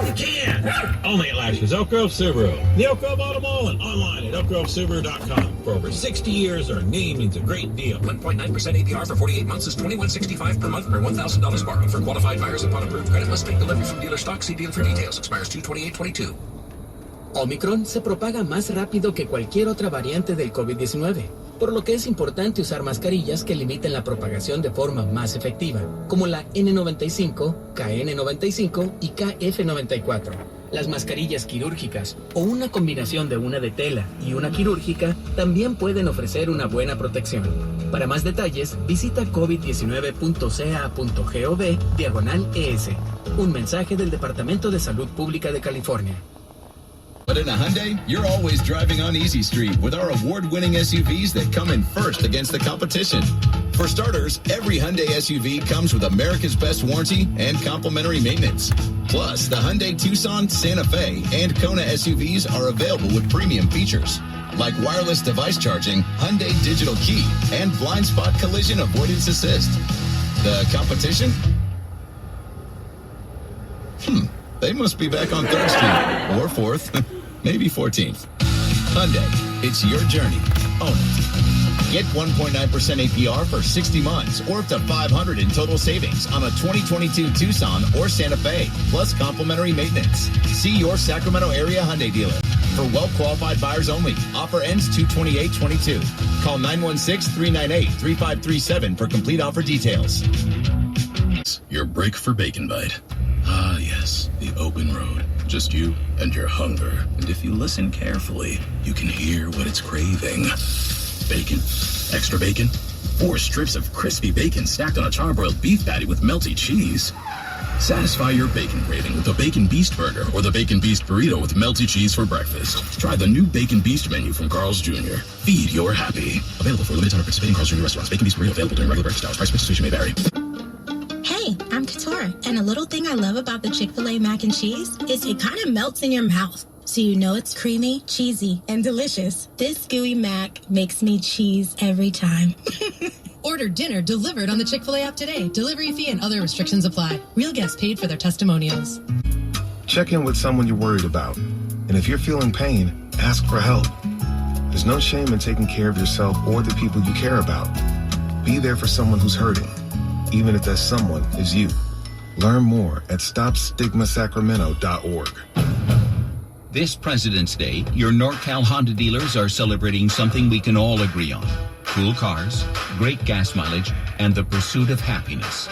You can! Only at Lashes Elk Grove Subaru. The Elk Grove Auto Mall and online at elkgrovesubaru.com. For over 60 years, our name means a great deal. 1.9% APR for 48 months is $21.65 per month per $1,000 borrowed. For qualified buyers upon approved credit, must take delivery from dealer stock. See dealer for details. Expires 2/28/22. Omicron se propaga más rápido que cualquier otra variante del COVID-19, por lo que es importante usar mascarillas que limiten la propagación de forma más efectiva, como la N95, KN95 y KF94. Las mascarillas quirúrgicas o una combinación de una de tela y una quirúrgica también pueden ofrecer una buena protección. Para más detalles, visita covid19.ca.gov/ES. Un mensaje del Departamento de Salud Pública de California. But in a Hyundai, you're always driving on easy street with our award-winning SUVs that come in first against the competition. For starters, every Hyundai SUV comes with America's best warranty and complimentary maintenance. Plus, the Hyundai Tucson, Santa Fe, and Kona SUVs are available with premium features, like wireless device charging, Hyundai Digital Key, and blind spot collision avoidance assist. The competition? They must be back on 3rd Street, or 4th, maybe 14th. Hyundai, it's your journey. Own it. Get 1.9% APR for 60 months, or up to $500 in total savings on a 2022 Tucson or Santa Fe, plus complimentary maintenance. See your Sacramento area Hyundai dealer. For well-qualified buyers only. Offer ends 2/28/22. Call 916-398-3537 for complete offer details. Your break for Bacon Bite. Ah, yes, the open road. Just you and your hunger. And if you listen carefully, you can hear what it's craving. Bacon. Extra bacon. 4 strips of crispy bacon stacked on a charbroiled beef patty with melty cheese. Satisfy your bacon craving with the Bacon Beast Burger or the Bacon Beast Burrito with melty cheese for breakfast. Try the new Bacon Beast menu from Carl's Jr. Feed your happy. Available for a limited time at participating Carl's Jr. restaurants. Bacon Beast Burrito available during regular breakfast hours. Price participation may vary. Hey, I'm Katora, and a little thing I love about the Chick-fil-A mac and cheese is it kind of melts in your mouth, so you know it's creamy, cheesy, and delicious. This gooey mac makes me cheese every time. Order dinner delivered on the Chick-fil-A app today. Delivery fee and other restrictions apply. Real guests paid for their testimonials. Check in with someone you're worried about. And if you're feeling pain, ask for help. There's no shame in taking care of yourself or the people you care about. Be there for someone who's hurting, even if that someone is you. Learn more at StopStigmaSacramento.org. This President's Day, your NorCal Honda dealers are celebrating something we can all agree on. Cool cars, great gas mileage, and the pursuit of happiness.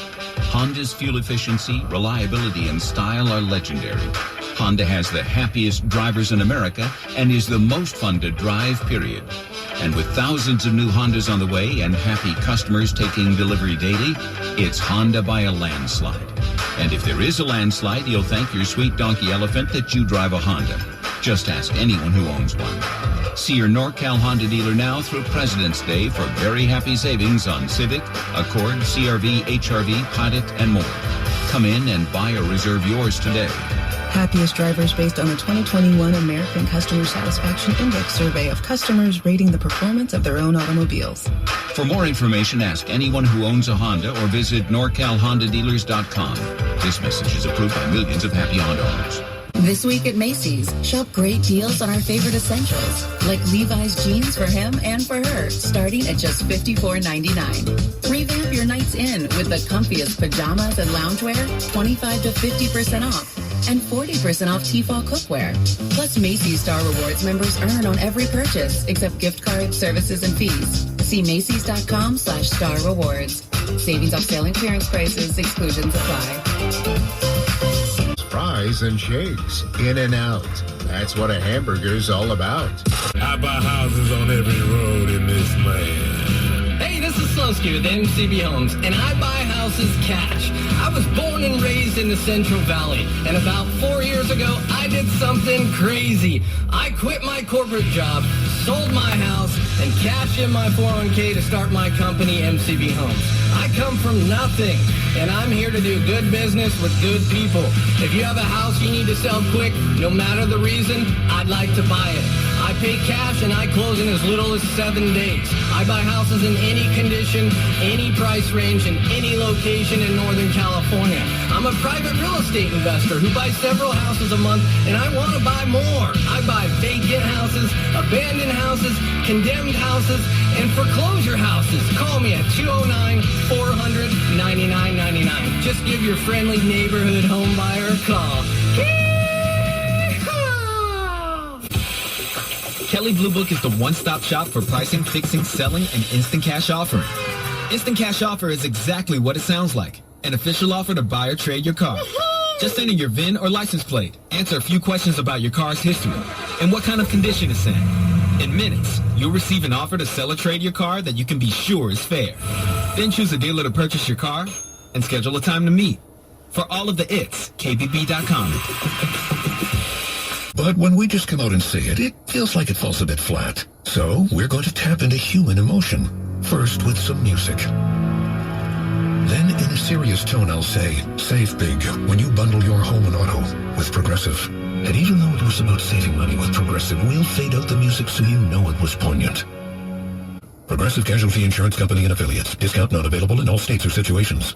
Honda's fuel efficiency, reliability, and style are legendary. Honda has the happiest drivers in America and is the most fun to drive, period. And with thousands of new Hondas on the way and happy customers taking delivery daily, it's Honda by a landslide. And if there is a landslide, you'll thank your sweet donkey elephant that you drive a Honda. Just ask anyone who owns one. See your NorCal Honda dealer now through President's Day for very happy savings on Civic, Accord, CR-V, HR-V, Pilot, and more. Come in and buy or reserve yours today. Happiest drivers based on the 2021 American Customer Satisfaction Index survey of customers rating the performance of their own automobiles. For more information, ask anyone who owns a Honda or visit NorCalHondaDealers.com. This message is approved by millions of happy Honda owners. This week at Macy's, shop great deals on our favorite essentials, like Levi's jeans for him and for her, starting at just $54.99. Revamp your nights in with the comfiest pajamas and loungewear, 25 to 50% off, and 40% off Tefal cookware. Plus, Macy's Star Rewards members earn on every purchase, except gift cards, services, and fees. See Macys.com/Star Rewards. Savings off sale and clearance prices, exclusions apply. Fries and shakes, in and out. That's what a hamburger's all about. I buy houses on every road in this land. Hey, this is Slowski with MCB Homes, and I buy houses cash. I was born and raised in the Central Valley, and about 4 years ago, I did something crazy. I quit my corporate job, sold my house, and cashed in my 401k to start my company, MCB Homes. I come from nothing, and I'm here to do good business with good people. If you have a house you need to sell quick, no matter the reason, I'd like to buy it. I pay cash and I close in as little as 7 days. I buy houses in any condition, any price range, and any location in Northern California. I'm a private real estate investor who buys several houses a month, and I want to buy more. I buy vacant houses, abandoned houses, condemned houses, and foreclosure houses. Call me at 209-400-9999. Just give your friendly neighborhood home buyer a call. Kelly Blue Book is the one-stop shop for pricing, fixing, selling, and instant cash offering. Instant cash offer is exactly what it sounds like. An official offer to buy or trade your car. Just enter your VIN or license plate, answer a few questions about your car's history, and what kind of condition it's in. In minutes, you'll receive an offer to sell or trade your car that you can be sure is fair. Then choose a dealer to purchase your car and schedule a time to meet. For all of the it's, KBB.com. But when we just come out and say it feels like it falls a bit flat. So we're going to tap into human emotion. First with some music. Then in a serious tone I'll say, save big when you bundle your home and auto with Progressive. And even though it was about saving money with Progressive, we'll fade out the music so you know it was poignant. Progressive Casualty Insurance Company and Affiliates. Discount not available in all states or situations.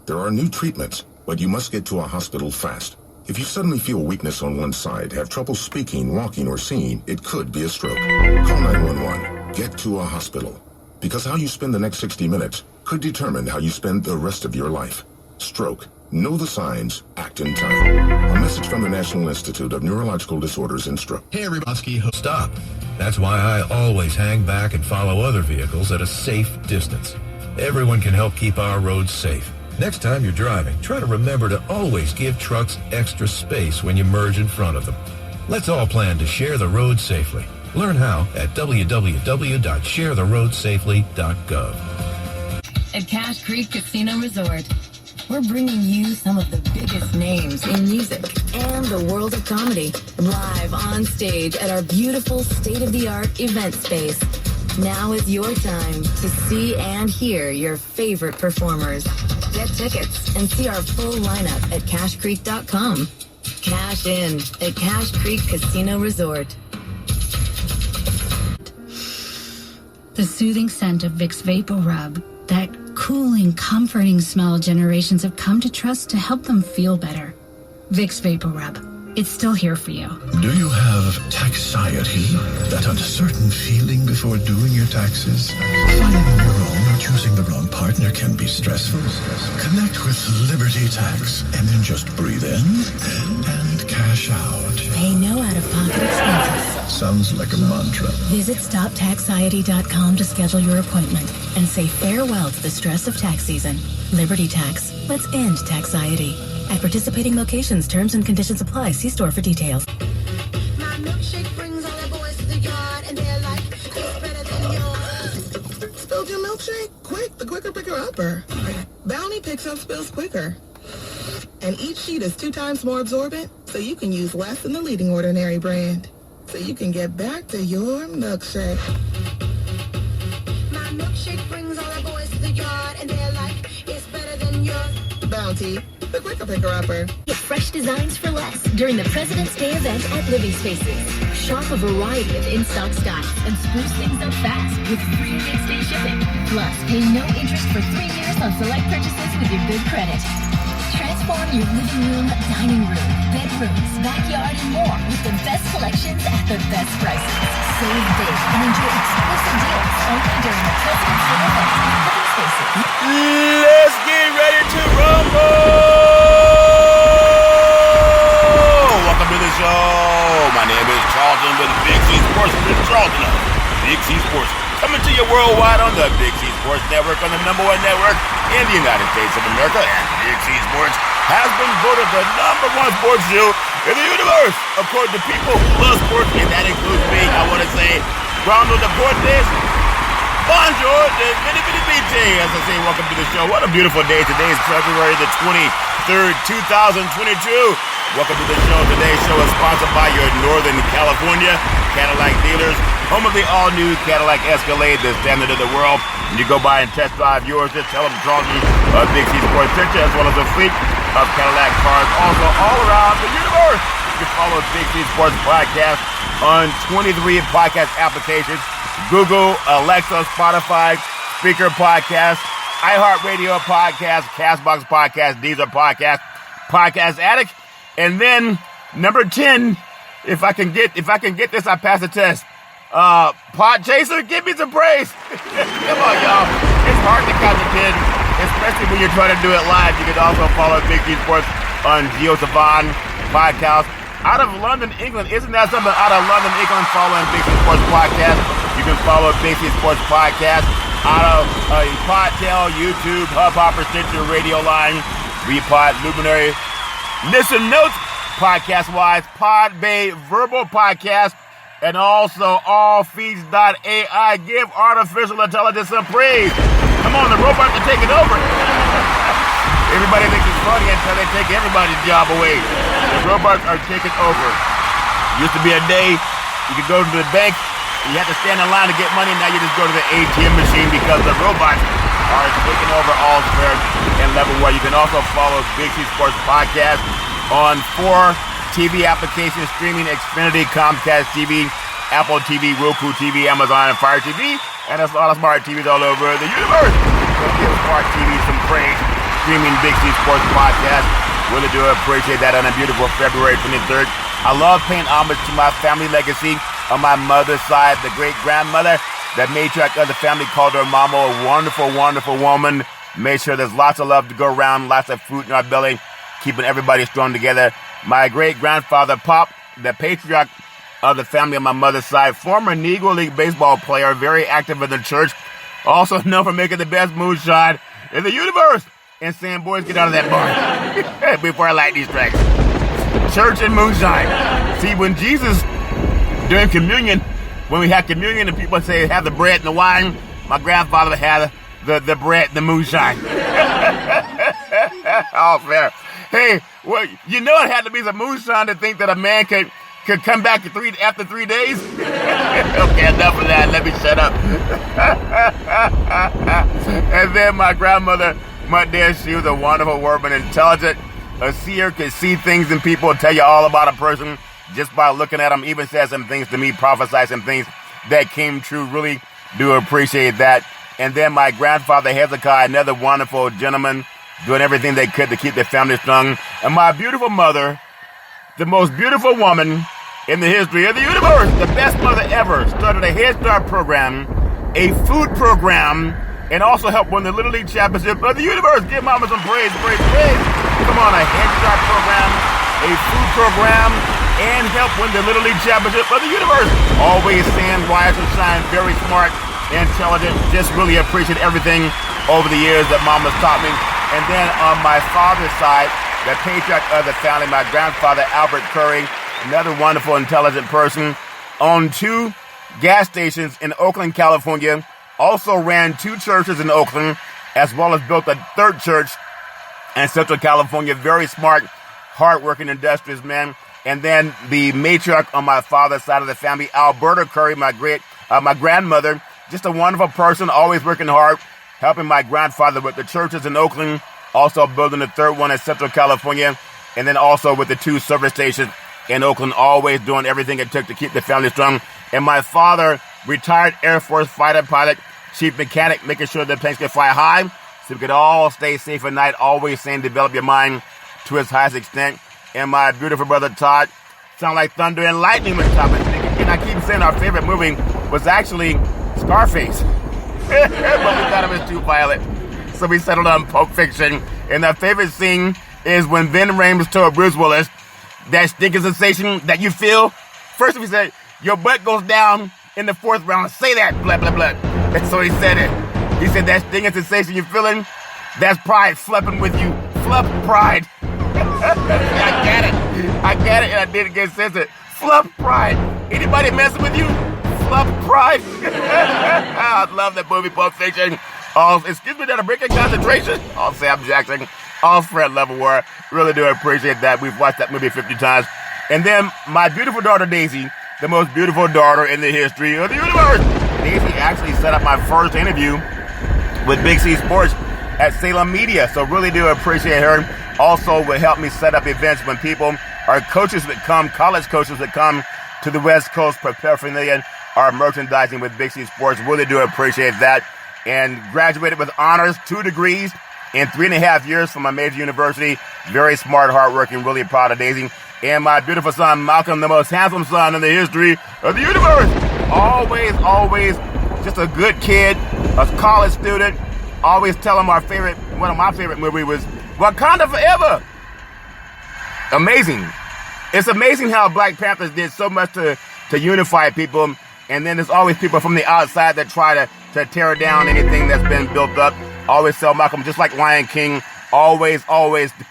There are new treatments, but you must get to a hospital fast. If you suddenly feel weakness on one side, have trouble speaking, walking, or seeing, it could be a stroke. Call 911. Get to a hospital. Because how you spend the next 60 minutes could determine how you spend the rest of your life. Stroke. Know the signs. Act in time. A message from the National Institute of Neurological Disorders and Stroke. Hey, everybody, stop. That's why I always hang back and follow other vehicles at a safe distance. Everyone can help keep our roads safe. Next time you're driving, try to remember to always give trucks extra space when you merge in front of them. Let's all plan to share the road safely. Learn how at www.sharetheroadsafely.gov. At Cache Creek Casino Resort, we're bringing you some of the biggest names in music and the world of comedy live on stage at our beautiful state-of-the-art event space. Now is your time to see and hear your favorite performers. Get tickets and see our full lineup at cashcreek.com. Cash in at Cache Creek Casino Resort. The soothing scent of Vicks Vapor Rub. That cooling, comforting smell generations have come to trust to help them feel better. Vicks Vapor Rub. It's still here for you. Do you have taxiety? That uncertain feeling before doing your taxes? Filing on your own or choosing the wrong partner can be stressful. Connect with Liberty Tax and then just breathe in and cash out. Pay no out-of-pocket expenses. Sounds like a mantra. Visit StopTaxiety.com to schedule your appointment and say farewell to the stress of tax season. Liberty Tax. Let's end taxiety. At participating locations, terms and conditions apply. See store for details. My milkshake brings all the boys to the yard, and they're like, it's better than yours. Spilled your milkshake? Quick, the quicker picker-upper. Bounty picks up spills quicker. And each sheet is 2 times more absorbent, so you can use less than the leading ordinary brand. So you can get back to your milkshake. My milkshake brings all the boys to the yard, and they're like, it's better than yours. Bounty, the quicker picker-upper. Get fresh designs for less during the President's Day event at Living Spaces. Shop a variety of in-stock styles and spruce things up fast with free next-day shipping. Plus, pay no interest for 3 years on select purchases with your good credit. Transform your living room, dining room, bedrooms, backyard, and more with the best collections at the best prices. Save big and enjoy exclusive deals only during the President's Day event at Living Spaces. Let's get ready to rumble! Welcome to the show. My name is Charlton with Big C Sports. This is Charlton of Big C Sports. Coming to you worldwide on the Big C Sports Network, on the #1 network in the United States of America. And Big C Sports has been voted the #1 sports show in the universe, according to people who love sports, and that includes me. I want to say, Rondo Deportes, bonjour, de BJ. As I say, welcome to the show. What a beautiful day. Today is February the 23rd, 2022. Welcome to the show. Today's show is sponsored by your Northern California Cadillac dealers, home of the all-new Cadillac Escalade, the standard of the world. When you go by and test drive yours, just tell them Charlton of Big C Sports sent you, as well as a fleet of Cadillac cars also all around the universe. You can follow Big C Sports Podcast on 23 podcast applications: Google, Alexa, Spotify, Speaker Podcast, iHeart-Radio Podcast, Castbox Podcast, Deezer Podcast, Podcast Addict, and then number 10. If I can get this, I pass the test. Pod Chaser, give me some praise. Come on, y'all. It's hard to count to 10, especially when you're trying to do it live. You can also follow Big C Sports on Geo Savan Podcast. Out of London, England. Isn't that something? Out of London, England, following Big C Sports Podcast. You can follow Big C Sports Podcast out of Podtail, YouTube, Hubhopper, Stitcher, Radio Line, Repod, Luminary, Listen Notes, Podcast-wise, Podbay, Verbal Podcast, and also allfeeds.ai. Give artificial intelligence some praise. Come on, the robots are taking over. Everybody thinks it's funny until they take everybody's job away. The robots are taking over. Used to be a day you could go to the bank, you had to stand in line to get money. Now you just go to the ATM machine because the robots are taking over all spheres and level where you can also follow Big C Sports Podcast on 4 TV applications streaming: Xfinity, Comcast TV, Apple TV, Roku TV, Amazon, and Fire TV. And there's a lot of smart TVs all over the universe. So give smart TV some praise. Streaming Big C Sports Podcast. Really do appreciate that on a beautiful February 23rd. I love paying homage to my family legacy. On my mother's side, the great-grandmother, the matriarch of the family, called her mama a wonderful, wonderful woman. Made sure there's lots of love to go around, lots of food in our belly, keeping everybody strong together. My great-grandfather, Pop, the patriarch of the family on my mother's side, former Negro League baseball player, very active in the church, also known for making the best moonshine in the universe, and saying, boys, get out of that bar before I light these tracks. Church and moonshine. See, when Jesus, during communion, when we had communion and people say, have the bread and the wine, my grandfather had the bread and the moonshine. All fair. Hey, well, you know it had to be some moonshine to think that a man could come back after 3 days? Okay, enough of that. Let me shut up. And then my grandmother, my dear, she was a wonderful woman, intelligent. A seer could see things in people, tell you all about a person just by looking at them. Even said some things to me, prophesied some things that came true. Really do appreciate that. And then my grandfather, Hezekiah, another wonderful gentleman, doing everything they could to keep their family strong. And my beautiful mother, the most beautiful woman in the history of the universe, the best mother ever, started a Head Start program, a food program, and also helped win the Little League Championship of the universe. Give mama some praise, praise, praise. Come on, a Head Start program, a food program, and help win the Little League Championship of the universe. Always saying rise and shine, very smart, intelligent. Just really appreciate everything over the years that mama's taught me. And then on my father's side, the patriarch of the family, my grandfather, Albert Curry, another wonderful, intelligent person, owned 2 gas stations in Oakland, California, also ran 2 churches in Oakland, as well as built a 3rd church in Central California. Very smart, hardworking, industrious man. And then the matriarch on my father's side of the family, Alberta Curry, my grandmother, just a wonderful person, always working hard, helping my grandfather with the churches in Oakland, also building the 3rd one in Central California, and then also with the 2 service stations in Oakland, always doing everything it took to keep the family strong. And my father, retired Air Force fighter pilot, chief mechanic, making sure the planes could fly high so we could all stay safe at night, always saying develop your mind to its highest extent. And my beautiful brother Todd, sound like thunder and lightning when Todd was thinking. And I keep saying our favorite movie was actually Scarface. But we thought it was too violent, so we settled on Pulp Fiction. And our favorite scene is when Vin Rames told Bruce Willis, that stinking sensation that you feel. First he said, your butt goes down in the 4th round. Say that, blah, blah, blah. And so he said it. He said, that stinging sensation you're feeling, that's pride flipping with you. Fluff pride. I get it, and I didn't get censored. Fluff pride. Anybody messing with you? Fluff pride. I love that movie, Pulp Fiction. Excuse me, that a break in concentration? All Sam Jackson. All Fred Leavenworth. Really do appreciate that. We've watched that movie 50 times. And then my beautiful daughter, Daisy, the most beautiful daughter in the history of the universe. Daisy actually set up my first interview with Big C Sports at Salem Media. So really do appreciate her. Also would help me set up events when people, our coaches that come, college coaches that come to the West Coast paraphernalia, our merchandising with Big C Sports. Really do appreciate that. And graduated with honors, 2 degrees in 3.5 years from a major university. Very smart, hardworking, really proud of Daisy. And my beautiful son, Malcolm, the most handsome son in the history of the universe. Always just a good kid, a college student. Always tell him one of my favorite movies was Wakanda Forever. Amazing. It's amazing how Black Panthers did so much to unify people. And then there's always people from the outside that try to tear down anything that's been built up. Always tell Malcolm, just like Lion King, always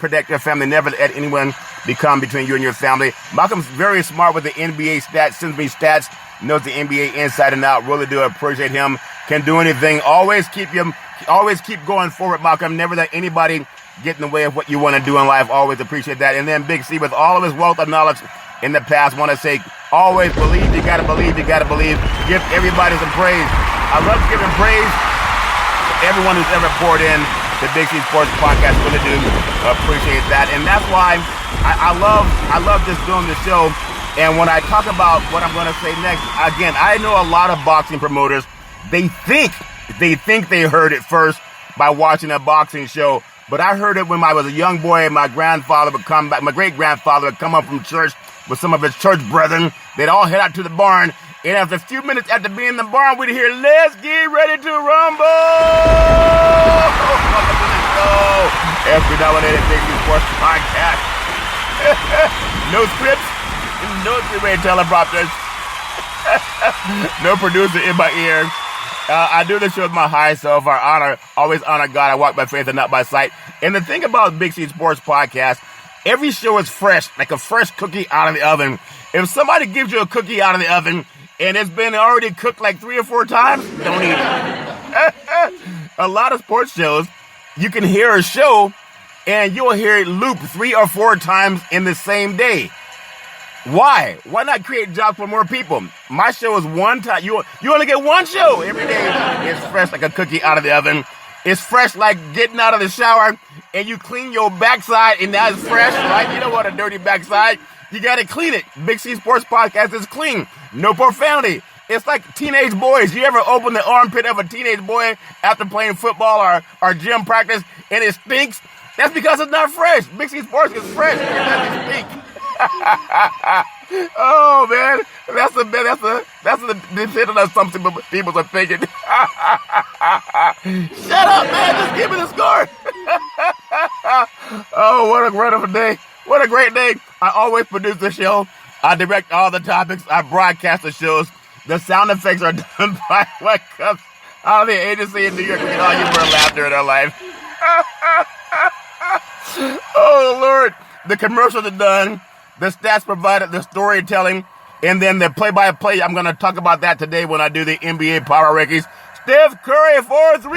protect your family. Never let anyone become between you and your family. Malcolm's very smart with the NBA stats, sends me stats, knows the NBA inside and out. Really do appreciate him. Can do anything. Always keep going forward, Malcolm. Never let anybody get in the way of what you want to do in life. Always appreciate that. And then Big C, with all of his wealth of knowledge in the past, want to say, always believe. You got to believe. Give everybody some praise. I love giving praise to everyone who's ever poured in the Big C Sports Podcast. Really do appreciate that. And that's why I love just doing the show. And when I talk about what I'm going to say next, again, I know a lot of boxing promoters, they think they heard it first by watching a boxing show. But I heard it when I was a young boy and my grandfather would come back, my great-grandfather would come up from church with some of his church brethren. They'd all head out to the barn. And after a few minutes after being in the barn, we'd hear, "Let's get ready to rumble!" Welcome to the show. Every nominated Big C Sports Podcast. No scripts, no three-way teleprompters, no producer in my ear. I do this show with my high self. Always honor God. I walk by faith and not by sight. And the thing about Big C Sports Podcast, every show is fresh, like a fresh cookie out of the oven. If somebody gives you a cookie out of the oven and it's been already cooked like 3 or 4 times, don't eat it. A lot of sports shows, you can hear a show and you'll hear it loop 3 or 4 times in the same day. Why? Why not create jobs for more people? My show is one time. You only get one show every day. It's fresh like a cookie out of the oven. It's fresh like getting out of the shower and you clean your backside and now it's fresh, right? You don't want a dirty backside. You got to clean it. Big C Sports Podcast is clean. No profanity. It's like teenage boys. You ever open the armpit of a teenage boy after playing football or gym practice and it stinks? That's because it's not fresh. Big C Sports is fresh. It doesn't stink. Oh man, that's the definition of something people are thinking. Shut up, man! Just give me the score. Oh, what a wonderful day! What a great day! I always produce the show. I direct all the topics. I broadcast the shows. The sound effects are done by what comes out of the agency in New York. We get all humor and laughter in our life. Oh Lord, the commercials are done. The stats provided, the storytelling, and then the play-by-play. I'm going to talk about that today when I do the NBA Power Rankings. Steph Curry for 3.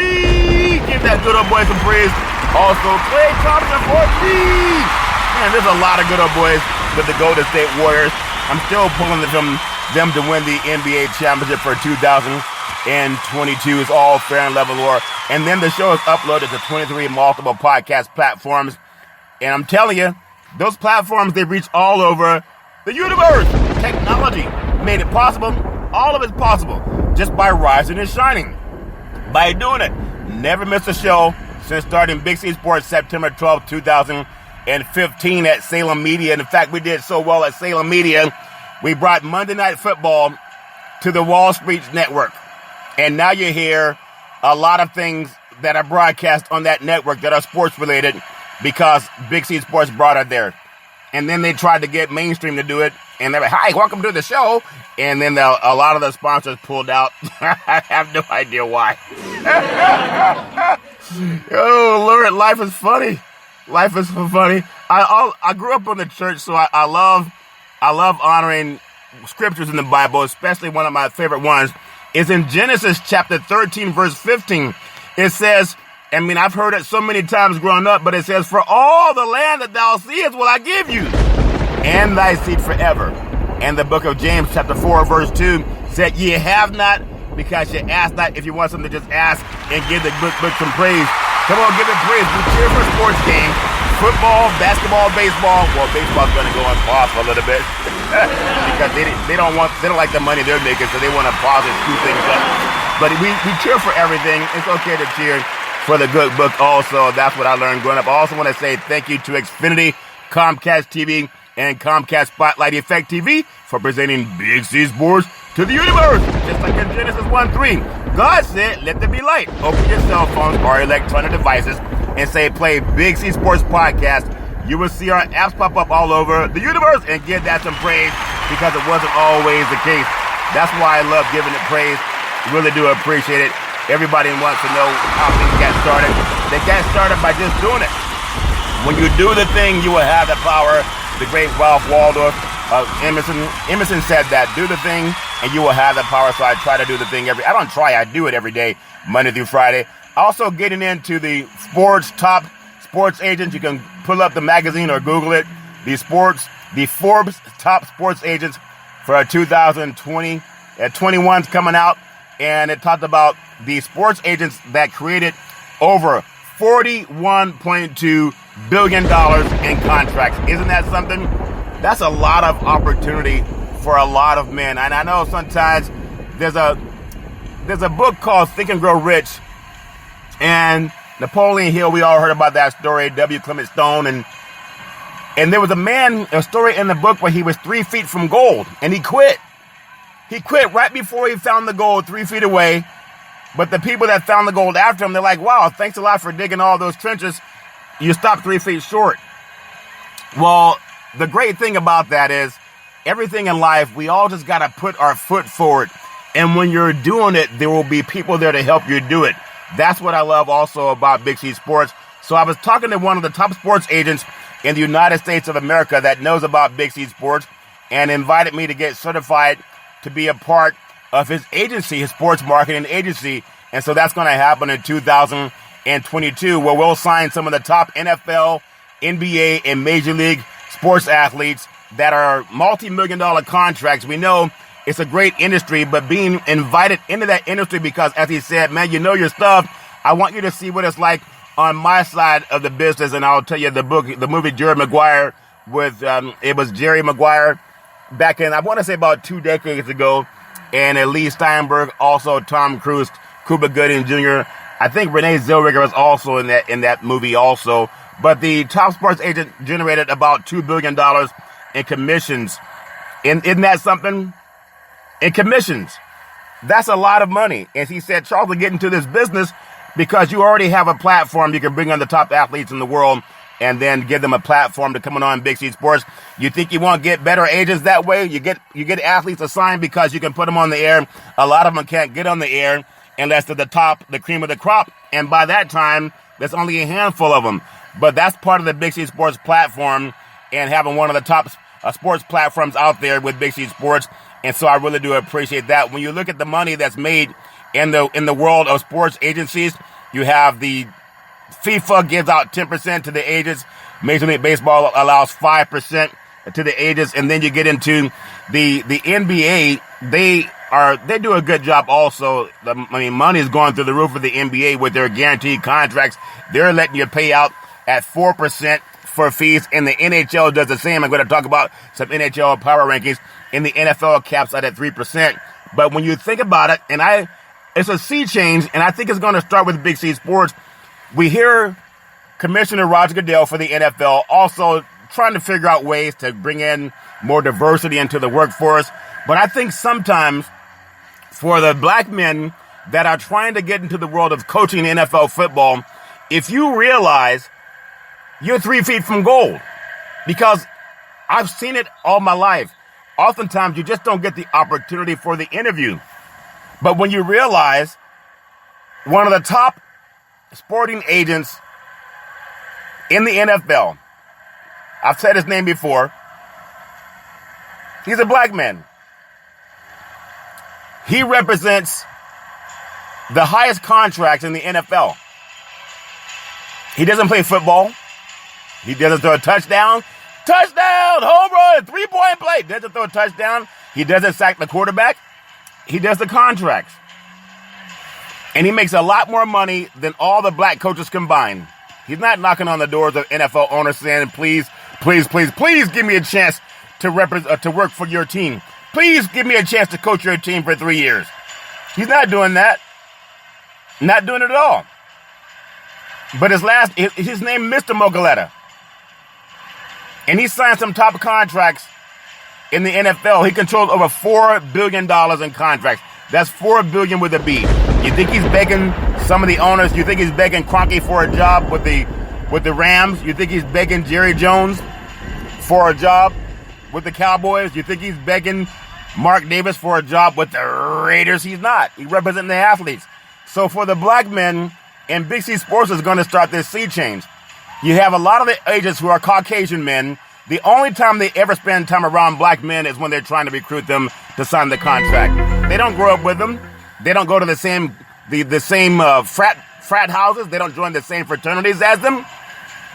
Give that good old boy some praise. Also, Klay Thompson for 3. Man, there's a lot of good old boys with the Golden State Warriors. I'm still pulling from them to win the NBA championship for 2022. It's all fair and level lore. And then the show is uploaded to 23 multiple podcast platforms. And I'm telling you, those platforms, they reach all over the universe. Technology made it possible. All of it's possible just by rising and shining. By doing it. Never missed a show since starting Big C Sports September 12, 2015 at Salem Media. And in fact, we did so well at Salem Media, we brought Monday Night Football to the Wall Street Network. And now you hear a lot of things that are broadcast on that network that are sports related, because Big C Sports brought it there. And then they tried to get mainstream to do it. And they were, "Hi, welcome to the show." And then a lot of the sponsors pulled out. I have no idea why. Oh, Lord, life is funny. Life is funny. I grew up in the church, so I love honoring scriptures in the Bible, especially one of my favorite ones is in Genesis chapter 13, verse 15. It says, I mean, I've heard it so many times growing up, but it says, "For all the land that thou seest will I give you, and thy seed forever." And the book of James, chapter 4, verse 2, said, "Ye have not, because ye ask not." If you want something, just ask and give the book some praise. Come on, give it praise. We cheer for sports game. football, basketball, baseball. Well, baseball's going to go on pause for a little bit because they don't like the money they're making, so they want to pause and screw things up. But we cheer for everything. It's okay to cheer for the good book also. That's what I learned growing up. I also want to say thank you to Xfinity, Comcast TV, and Comcast Spotlight Effect TV for presenting Big C Sports to the universe. Just like in Genesis 1:3, God said, let there be light. Open your cell phones or electronic devices and say, play Big C Sports Podcast. You will see our apps pop up all over the universe and give that some praise because it wasn't always the case. That's why I love giving it praise. Really do appreciate it. Everybody wants to know how things got started. They got started by just doing it. When you do the thing, you will have the power. The great Ralph Waldo Emerson said that. Do the thing and you will have the power. So I try to do the thing I don't try, I do it every day, Monday through Friday. Also getting into the top sports agents. You can pull up the magazine or Google it. The Forbes top sports agents for 2020. 21's coming out. And it talked about the sports agents that created over $41.2 billion in contracts. Isn't that something? That's a lot of opportunity for a lot of men. And I know sometimes there's a book called Think and Grow Rich. And Napoleon Hill, we all heard about that story, W. Clement Stone. And there was a story in the book where he was 3 feet from gold and he quit. He quit right before he found the gold 3 feet away. But the people that found the gold after him, they're like, wow, thanks a lot for digging all those trenches. You stopped 3 feet short. Well, the great thing about that is everything in life, we all just got to put our foot forward. And when you're doing it, there will be people there to help you do it. That's what I love also about Big C Sports. So I was talking to one of the top sports agents in the United States of America that knows about Big C Sports and invited me to get certified to be a part of his agency, his sports marketing agency. And so that's going to happen in 2022, where we'll sign some of the top NFL, NBA, and Major League sports athletes that are multi-million-dollar contracts. We know it's a great industry, but being invited into that industry because, as he said, man, you know your stuff. I want you to see what it's like on my side of the business. And I'll tell you the movie Jerry Maguire it was Jerry Maguire back in, I want to say about 2 decades ago. And Lee Steinberg, also Tom Cruise, Cuba Gooding Jr. I think Renee Zellweger was also in that movie also. But the top sports agent generated about $2 billion in commissions. Isn't that something? In commissions. That's a lot of money. And he said, Charles, to get into this business because you already have a platform. You can bring on the top athletes in the world and then give them a platform to come on Big C Sports. You think you won't get better agents that way? You get athletes assigned because you can put them on the air. A lot of them can't get on the air unless they're the cream of the crop. And by that time, there's only a handful of them. But that's part of the Big C Sports platform and having one of the top sports platforms out there with Big C Sports. And so I really do appreciate that. When you look at the money that's made in the world of sports agencies, you have the FIFA gives out 10% to the agents. Major League Baseball allows 5% to the agents. And then you get into the NBA. They do a good job also. Money is going through the roof of the NBA with their guaranteed contracts. They're letting you pay out at 4% for fees. And the NHL does the same. I'm going to talk about some NHL power rankings. In the NFL caps out at 3%. But when you think about it, it's a sea change, and I think it's going to start with Big C Sports. We hear Commissioner Roger Goodell for the NFL also trying to figure out ways to bring in more diversity into the workforce. But I think sometimes for the black men that are trying to get into the world of coaching NFL football, if you realize you're 3 feet from gold, because I've seen it all my life. Oftentimes, you just don't get the opportunity for the interview. But when you realize one of the top sporting agents in the NFL, I've said his name before, he's a black man. He represents the highest contracts in the NFL. He doesn't play football. He doesn't throw a touchdown. Touchdown, home run, 3-point play. Doesn't throw a touchdown. He doesn't sack the quarterback. He does the contracts. And he makes a lot more money than all the black coaches combined. He's not knocking on the doors of NFL owners saying, please, please, please, please give me a chance to work for your team. Please give me a chance to coach your team for 3 years. He's not doing that. Not doing it at all. But his name, Mr. Mogoletta. And he signed some top contracts in the NFL. He controls over $4 billion in contracts. That's $4 billion with a B. You think he's begging some of the owners? You think he's begging Kroenke for a job with the Rams? You think he's begging Jerry Jones for a job with the Cowboys? You think he's begging Mark Davis for a job with the Raiders? He's not. He represents the athletes. So for the black men, and Big C Sports is going to start this sea change. You have a lot of the agents who are Caucasian men. The only time they ever spend time around black men is when they're trying to recruit them to sign the contract. They don't grow up with them. They don't go to the same frat houses. They don't join the same fraternities as them.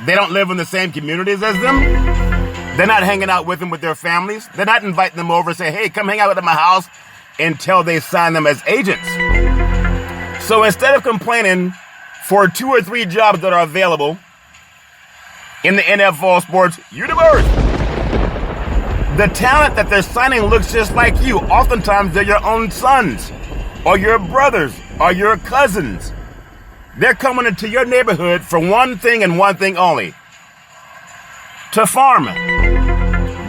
They don't live in the same communities as them. They're not hanging out with them with their families. They're not inviting them over and say, hey, come hang out at my house until they sign them as agents. So instead of complaining for 2 or 3 jobs that are available in the NFL sports universe, the talent that they're signing looks just like you. Oftentimes, they're your own sons or your brothers or your cousins. They're coming into your neighborhood for one thing and one thing only: to farm.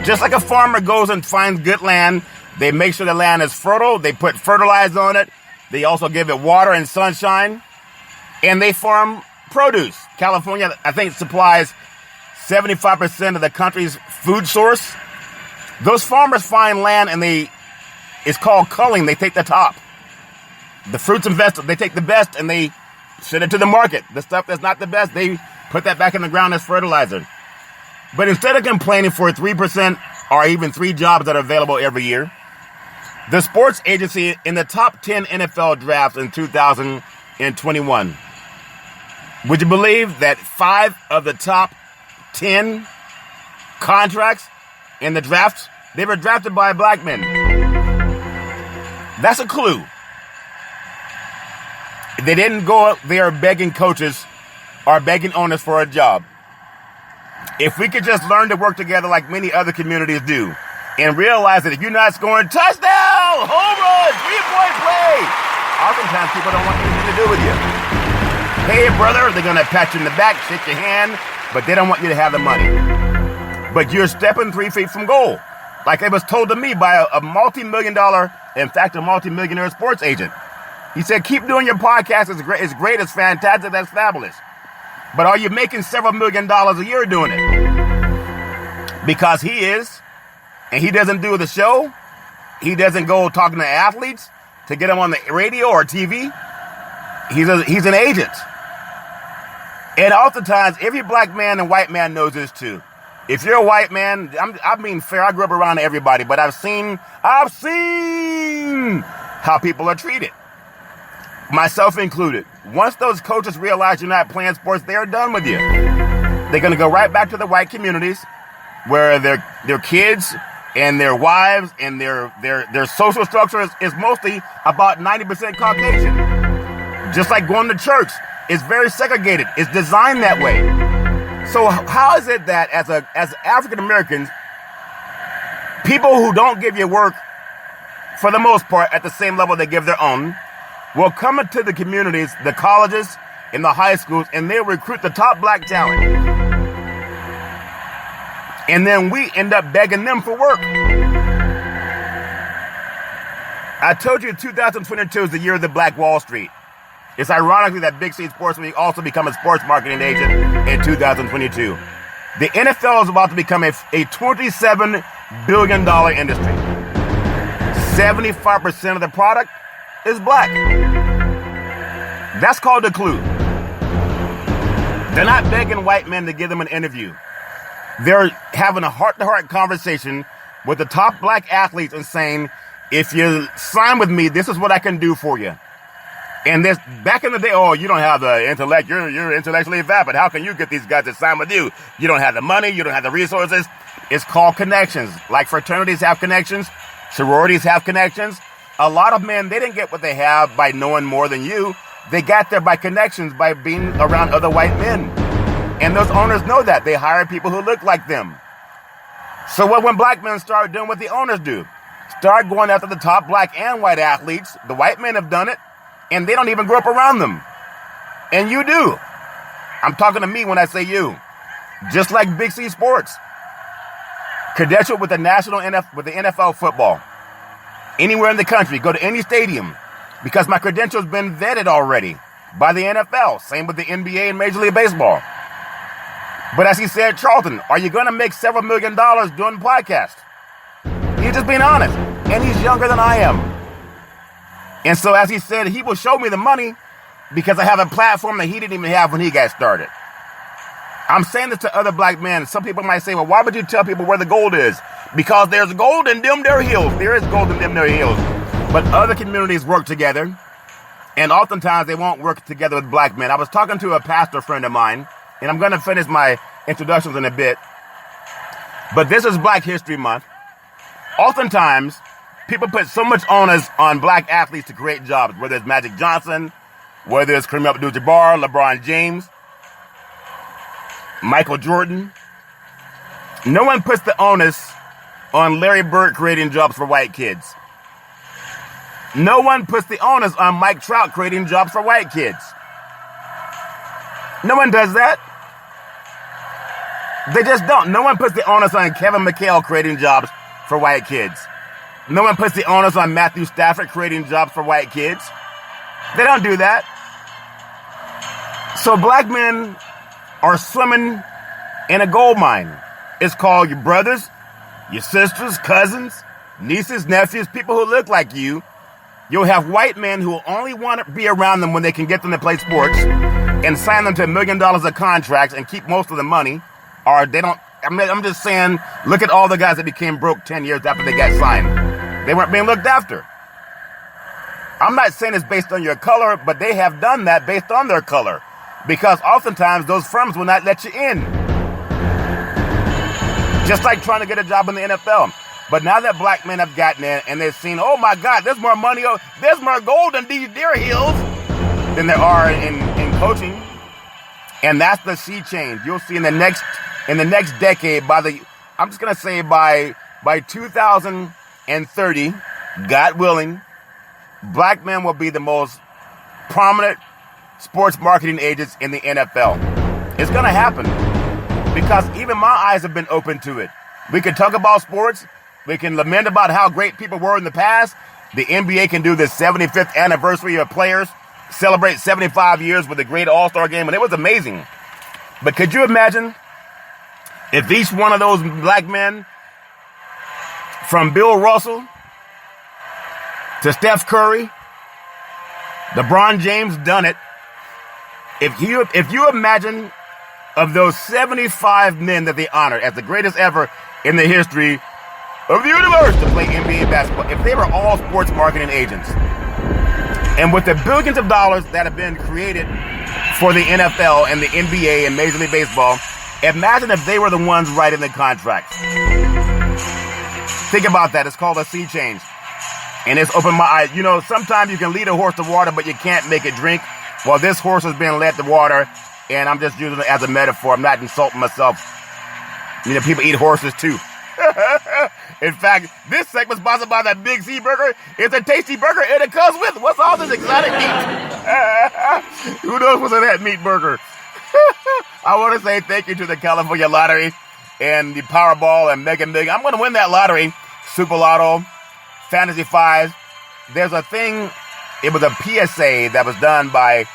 Just like a farmer goes and finds good land, they make sure the land is fertile. They put fertilizer on it. They also give it water and sunshine. And they farm produce. California, I think, supplies 75% of the country's food source. Those farmers find land and it's called culling. They take the top. The fruits and vegetables, they take the best and they send it to the market. The stuff that's not the best, they put that back in the ground as fertilizer. But instead of complaining for 3% or even 3 jobs that are available every year, the sports agency in the top 10 NFL drafts in 2021, would you believe that 5 of the top 10 contracts in the drafts, they were drafted by black men? That's a clue. They didn't go up there begging coaches or begging owners for a job. If we could just learn to work together like many other communities do and realize that if you're not scoring touchdown, home run, 3-point play, oftentimes people don't want anything to do with you. Hey, brother, they're going to pat you in the back, shake your hand, but they don't want you to have the money. But you're stepping 3 feet from goal. Like it was told to me by a multi-million-dollar, in fact, a multi-millionaire sports agent. He said, keep doing your podcast. It's great. It's fantastic. That's fabulous. But are you making several $1 million a year doing it? Because he is, and he doesn't do the show. He doesn't go talking to athletes to get them on the radio or TV. He's an agent. And oftentimes, every black man and white man knows this too. If you're a white man, I mean fair, I grew up around everybody, but I've seen how people are treated. Myself included. Once those coaches realize you're not playing sports, they're done with you. They're going to go right back to the white communities where their kids and their wives and their social structure is mostly about 90% Caucasian. Just like going to church, it's very segregated. It's designed that way. So how is it that as African Americans, people who don't give you work for the most part at the same level they give their own, will come into the communities, the colleges, and the high schools, and they'll recruit the top black talent. And then we end up begging them for work. I told you 2022 is the year of the Black Wall Street. It's ironically that Big C Sports will also become a sports marketing agent in 2022. The NFL is about to become a $27 billion industry. 75% of the product is black. That's called a clue. They're not begging white men to give them an interview. They're having a heart-to-heart conversation with the top black athletes and saying, if you sign with me, this is what I can do for you. And this, back in the day, oh, you don't have the intellect, you're intellectually vapid. How can you get these guys to sign with you? You don't have the money, you don't have the resources. It's called connections. Like fraternities have connections, sororities have connections. A lot of men, they didn't get what they have by knowing more than you. They got there by connections, by being around other white men. And those owners know that. They hire people who look like them. So what when black men start doing what the owners do? Start going after the top black and white athletes. The white men have done it, and they don't even grow up around them. And you do. I'm talking to me when I say you. Just like Big C Sports. Credentialed with the with the NFL football. Anywhere in the country, go to any stadium. Because my credentials been vetted already by the NFL. Same with the NBA and Major League Baseball. But as he said, Charlton, are you going to make several $1 million doing the podcast? He's just being honest. And he's younger than I am. And so as he said, he will show me the money because I have a platform that he didn't even have when he got started. I'm saying this to other black men. Some people might say, well, why would you tell people where the gold is? Because there's gold in them there hills. There is gold in them there hills. But other communities work together. And oftentimes they won't work together with black men. I was talking to a pastor friend of mine, and I'm going to finish my introductions in a bit. But this is Black History Month. Oftentimes, people put so much onus on black athletes to create jobs, whether it's Magic Johnson, whether it's Kareem Abdul-Jabbar, LeBron James, Michael Jordan. No one puts the onus on Larry Bird creating jobs for white kids. No one puts the onus on Mike Trout creating jobs for white kids. No one does that. They just don't. No one puts the onus on Kevin McHale creating jobs for white kids. No one puts the onus on Matthew Stafford creating jobs for white kids. They don't do that. So black men are swimming in a gold mine. It's called your brothers, your sisters, cousins, nieces, nephews, people who look like you. You'll have white men who will only want to be around them when they can get them to play sports and sign them to $1 million of contracts and keep most of the money. Or they don't, I'm just saying, look at all the guys that became broke 10 years after they got signed. They weren't being looked after. I'm not saying it's based on your color, but they have done that based on their color. Because oftentimes those firms will not let you in. Just like trying to get a job in the NFL. But now that black men have gotten in and they've seen, oh my God, there's more money, there's more gold in these deer hills than there are in coaching. And that's the sea change. You'll see in the next decade, I'm just gonna say by 2030, God willing, black men will be the most prominent sports marketing agents in the NFL. It's gonna happen because even my eyes have been open to it. We can talk about sports. We can lament about how great people were in the past. The NBA can do the 75th anniversary of players, celebrate 75 years with a great All-Star game, and it was amazing. But could you imagine if each one of those black men, from Bill Russell to Steph Curry, LeBron James, done it? If you imagine of those 75 men that they honored as the greatest ever in the history of the universe to play NBA basketball, if they were all sports marketing agents, and with the billions of dollars that have been created for the NFL and the NBA and Major League Baseball, imagine if they were the ones writing the contracts. Think about that. It's called a sea change. And it's opened my eyes. You know, sometimes you can lead a horse to water, but you can't make it drink. Well, this horse has been led to water, and I'm just using it as a metaphor. I'm not insulting myself. You know, people eat horses too. In fact, this segment's sponsored by that Big C burger. It's a tasty burger, and it comes with, what's all this exotic meat? Who knows what's in that meat burger? I want to say thank you to the California Lottery and the Powerball and Mega Million. I'm going to win that lottery. Super Lotto, Fantasy 5. There's a thing, it was a PSA that was done by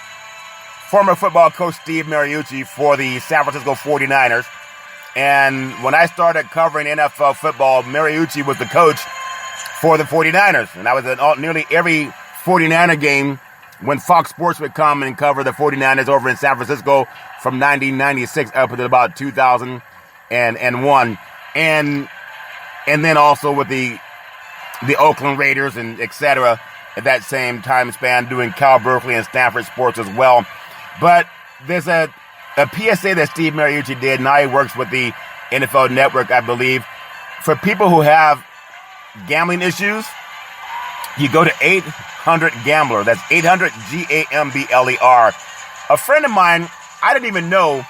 former football coach Steve Mariucci for the San Francisco 49ers. And when I started covering NFL football, Mariucci was the coach for the 49ers. And I was at nearly every 49er game when Fox Sports would come and cover the 49ers over in San Francisco from 1996 up until about 2001. And then also with the Oakland Raiders and et cetera at that same time span, doing Cal Berkeley and Stanford sports as well. But there's a PSA that Steve Mariucci did. Now he works with the NFL Network, I believe. For people who have gambling issues, you go to 800-GAMBLER. That's 800-GAMBLER. A friend of mine, I didn't even know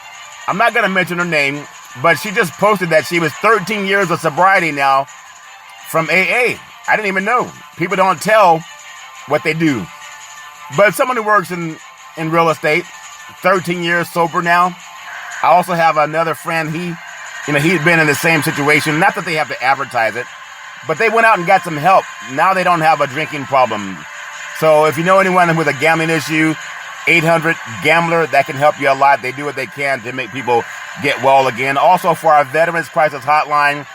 I'm not going to mention her name, but she just posted that she was 13 years of sobriety now from AA. I didn't even know. People don't tell what they do. But someone who works in real estate, 13 years sober now. I also have another friend. He's been in the same situation. Not that they have to advertise it, but they went out and got some help. Now they don't have a drinking problem. So if you know anyone with a gambling issue, 800-GAMBLER, that can help you a lot. They do what they can to make people get well again. Also for our Veterans Crisis Hotline,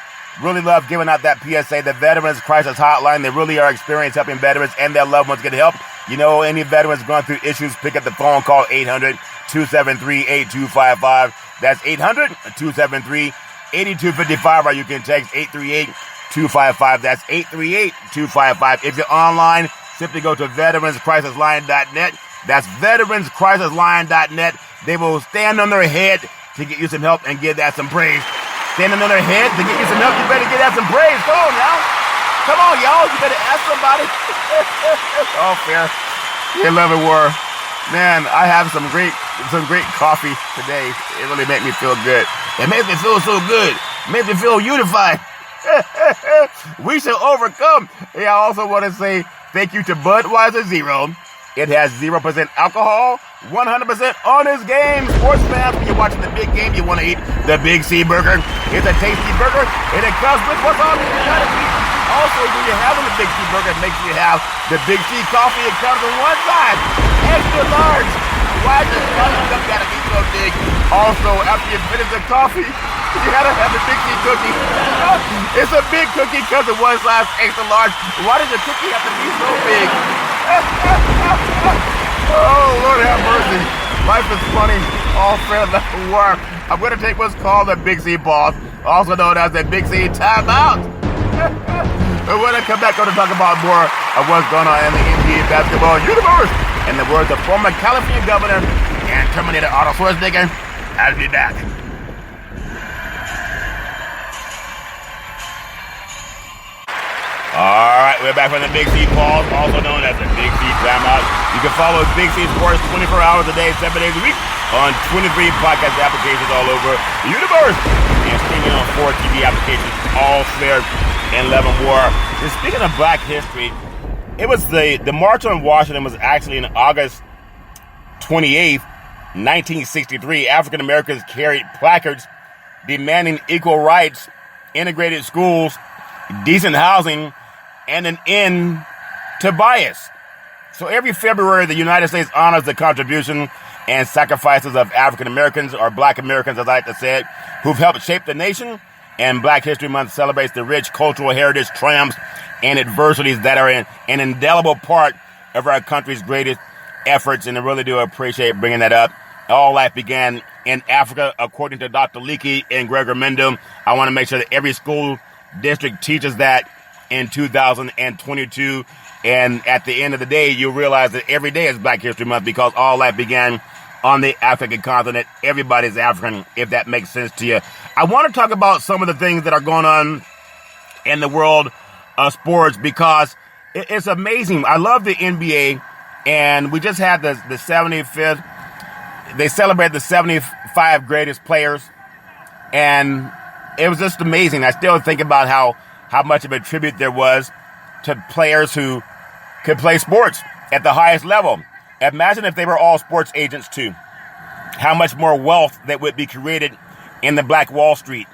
really love giving out that PSA. The Veterans Crisis Hotline, they really are experienced helping veterans and their loved ones get help. You know, any veterans going through issues, pick up the phone, call 800-273-8255. That's 800-273-8255, or you can text 838-255. That's 838-255. If you're online, simply go to veteranscrisisline.net. That's veteranscrisisline.net. They will stand on their head to get you some help and give that some praise. Standing on their head to get you some help, you better give that some praise. Come on, y'all. Come on, y'all. You better ask somebody. Oh, fair. You love it, war. Man, I have some great coffee today. It really made me feel good. It makes me feel so good. It makes me feel unified. We shall overcome. Yeah, I also want to say thank you to Budweiser Zero. It has 0% alcohol, 100% honest game. Sports fans, when you're watching the big game, you want to eat the Big C Burger. It's a tasty burger, and it comes with what's on the side of it. Also, when you're having the Big C Burger, make sure you have the Big C Coffee. It comes on one side, extra large. Why does the coffee cup gotta be so big? Also, after you finish the coffee, you gotta have the Big C cookie. It's a big cookie because of one size, extra large. Why does the cookie have to be so big? Oh, Lord have mercy. Life is funny. All fair level work. I'm going to take what's called the Big C pause, also known as the Big C timeout. And when I come back, I'm going to talk about more of what's going on in the NBA basketball universe. In the words of former California Governor and Terminator Arnold Schwarzenegger, I'll be back. All right, we're back from the Big C pause, also known as the Big C timeout. You can follow Big C Sports 24 hours a day, 7 days a week on 23 podcast applications all over the universe and streaming on 4 TV applications, all fair and level more. And speaking of Black history, it was the March on Washington was actually on August 28th, 1963. African Americans carried placards demanding equal rights, integrated schools, decent housing, and an end to bias. So every February, the United States honors the contribution and sacrifices of African Americans, or Black Americans, as I like to say it, who've helped shape the nation. And Black History Month celebrates the rich cultural heritage, triumphs, and adversities that are an indelible part of our country's greatest efforts. And I really do appreciate bringing that up. All life began in Africa, according to Dr. Leakey and Gregor Mendel. I want to make sure that every school district teaches that in 2022. And at the end of the day, you'll realize that every day is Black History Month because all life began on the African continent. Everybody's African, if that makes sense to you. I want to talk about some of the things that are going on in the world of sports because it's amazing. I love the NBA, and we just had the 75th. They celebrated the 75 greatest players, and it was just amazing. I still think about how much of a tribute there was to players who could play sports at the highest level. Imagine if they were all sports agents too. How much more wealth that would be created in the Black Wall Street.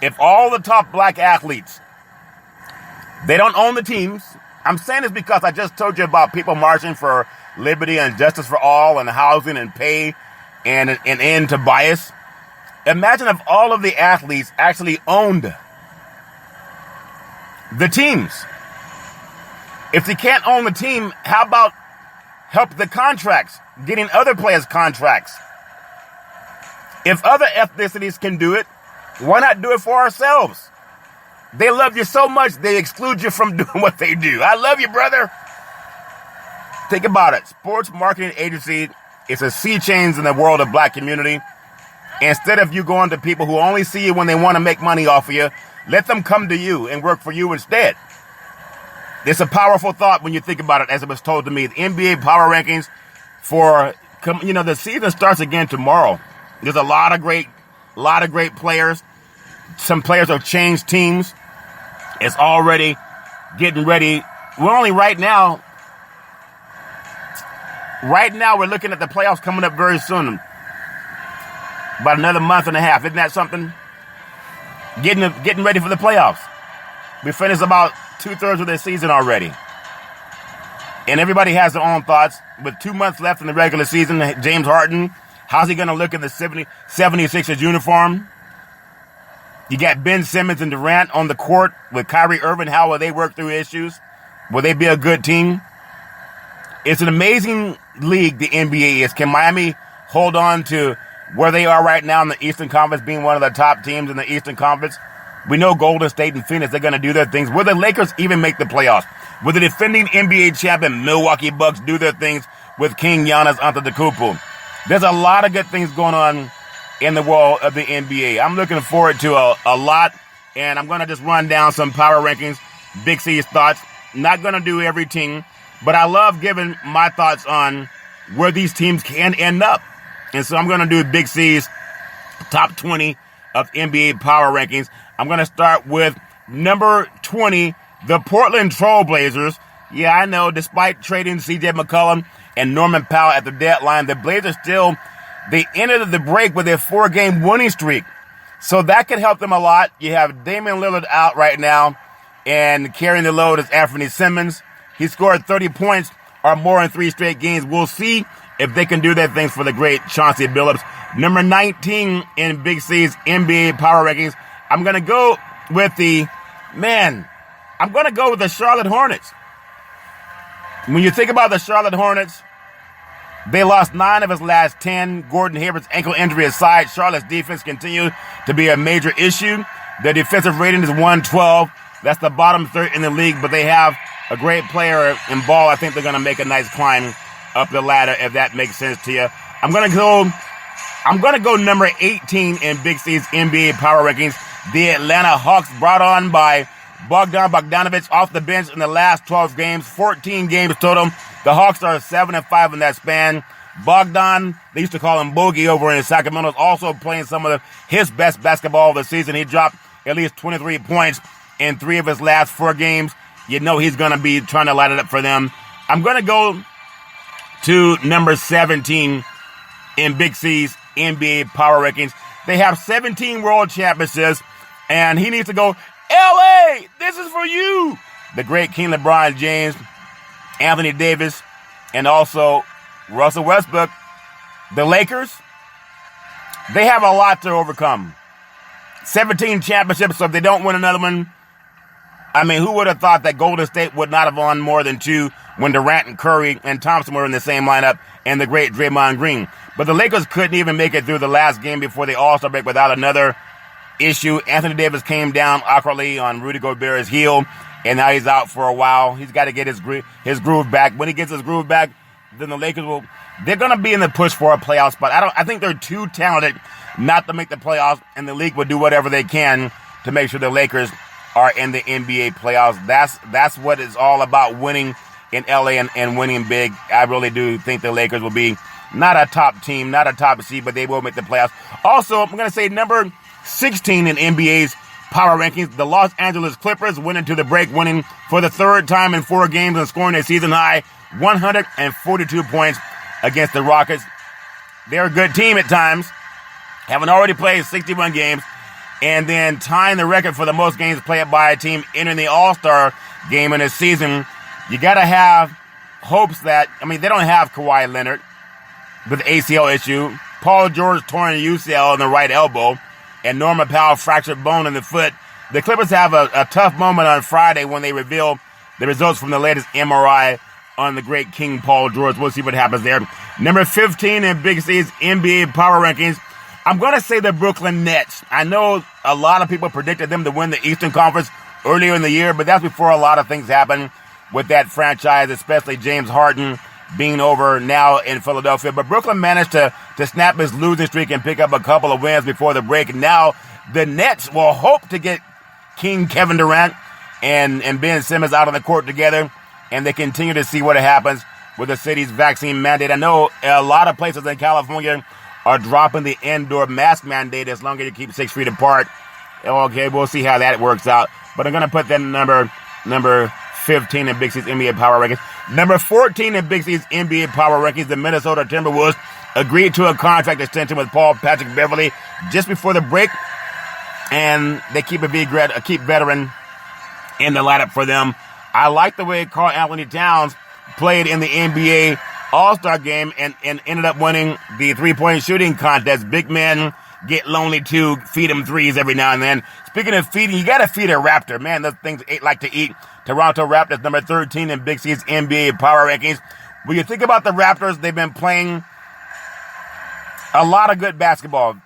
If all the top Black athletes, they don't own the teams. I'm saying this because I just told you about people marching for liberty and justice for all and housing and pay and an end to bias. Imagine if all of the athletes actually owned the teams. If they can't own the team, how about help the contracts, getting other players contracts? If other ethnicities can do it, why not do it for ourselves? They love you so much, they exclude you from doing what they do. I love you, brother. Think about it. Sports marketing agency is a sea change in the world of Black community. Instead of you going to people who only see you when they want to make money off of you, let them come to you and work for you instead. It's a powerful thought when you think about it, as it was told to me. The NBA power rankings for, the season starts again tomorrow. There's a lot of great A lot of great players. Some players have changed teams. It's already getting ready. We're only right now we're looking at the playoffs coming up very soon. About another month and a half. Isn't that something? Getting ready for the playoffs. We finished about 2/3 of the season already. And everybody has their own thoughts. With 2 months left in the regular season, James Harden, how's he going to look in the 76ers uniform? You got Ben Simmons and Durant on the court with Kyrie Irving. How will they work through issues? Will they be a good team? It's an amazing league, the NBA is. Can Miami hold on to where they are right now in the Eastern Conference, being one of the top teams in the Eastern Conference? We know Golden State and Phoenix, they're going to do their things. Will the Lakers even make the playoffs? Will the defending NBA champion Milwaukee Bucks do their things with King Giannis Antetokounmpo? There's a lot of good things going on in the world of the NBA. I'm looking forward to a lot, and I'm going to just run down some power rankings, Big C's thoughts. Not going to do every team, but I love giving my thoughts on where these teams can end up. And so I'm going to do Big C's top 20 of NBA power rankings. I'm going to start with number 20, the Portland Trailblazers. Yeah, I know, despite trading C.J. McCollum and Norman Powell at the deadline, the Blazers still, they ended the break with a 4-game winning streak. So that could help them a lot. You have Damian Lillard out right now, and carrying the load is Anthony Simmons. He scored 30 points or more in 3 straight games. We'll see if they can do their things for the great Chauncey Billups. Number 19 in Big C's NBA power rankings. I'm going to go with the Charlotte Hornets. When you think about the Charlotte Hornets, they lost 9 of his last 10. Gordon Hayward's ankle injury aside, Charlotte's defense continues to be a major issue. Their defensive rating is 112. That's the bottom third in the league, but they have a great player in Ball. I think they're going to make a nice climb up the ladder, if that makes sense to you. I'm going to go number 18 in Big C's NBA power rankings. The Atlanta Hawks, brought on by Bogdan Bogdanović off the bench in the last 12 games, 14 games total. The Hawks are 7-5 in that span. Bogdan, they used to call him Bogey over in Sacramento, is also playing some of his best basketball of the season. He dropped at least 23 points in 3 of his last 4 games. You know he's going to be trying to light it up for them. I'm going to go to number 17 in Big C's NBA power rankings. They have 17 world championships, and he needs to go, LA, this is for you. The great King LeBron James, Anthony Davis, and also Russell Westbrook. The Lakers, they have a lot to overcome. 17 championships, so if they don't win another one, I mean, who would have thought that Golden State would not have won more than 2 when Durant and Curry and Thompson were in the same lineup, and the great Draymond Green? But the Lakers couldn't even make it through the last game before the All-Star break without another issue. Anthony Davis came down awkwardly on Rudy Gobert's heel, and now he's out for a while. He's got to get his groove back. When he gets his groove back, then the Lakers they're going to be in the push for a playoff spot. I think they're too talented not to make the playoffs, and the league will do whatever they can to make sure the Lakers are in the NBA playoffs. That's what it's all about, winning in LA and winning big. I really do think the Lakers will be not a top team, not a top seed, but they will make the playoffs. Also, I'm going to say number 16 in NBA's power rankings, the Los Angeles Clippers went into the break winning for the 3rd time in 4 games and scoring a season-high 142 points against the Rockets. They're a good team at times, having already played 61 games, and then tying the record for the most games played by a team entering the All-Star game in a season. You got to have hopes that, they don't have Kawhi Leonard with the ACL issue, Paul George torn UCL in the right elbow, and Norman Powell fractured bone in the foot. The Clippers have a tough moment on Friday when they reveal the results from the latest MRI on the great King Paul George. We'll see what happens there. Number 15 in Big C's NBA power rankings, I'm going to say the Brooklyn Nets. I know a lot of people predicted them to win the Eastern Conference earlier in the year, but that's before a lot of things happened with that franchise, especially James Harden being over now in Philadelphia. But Brooklyn managed to snap his losing streak and pick up a couple of wins before the break. Now the Nets will hope to get King Kevin Durant and Ben Simmons out on the court together, and they continue to see what happens with the city's vaccine mandate. I know a lot of places in California are dropping the indoor mask mandate as long as you keep 6 feet apart. Okay, we'll see how that works out. But I'm going to put that number 15 in Big C's NBA Power Rankings. Number 14 in Big C's NBA Power Rankings, the Minnesota Timberwolves agreed to a contract extension with Paul Patrick Beverley just before the break. And they keep a veteran in the lineup for them. I like the way Karl Anthony Towns played in the NBA All-Star game and ended up winning the three-point shooting contest. Big men get lonely too. Feed them threes every now and then. Speaking of feeding, you got to feed a Raptor. Man, those things like to eat. Toronto Raptors, number 13 in Big C's NBA Power Rankings. When you think about the Raptors, they've been playing a lot of good basketball.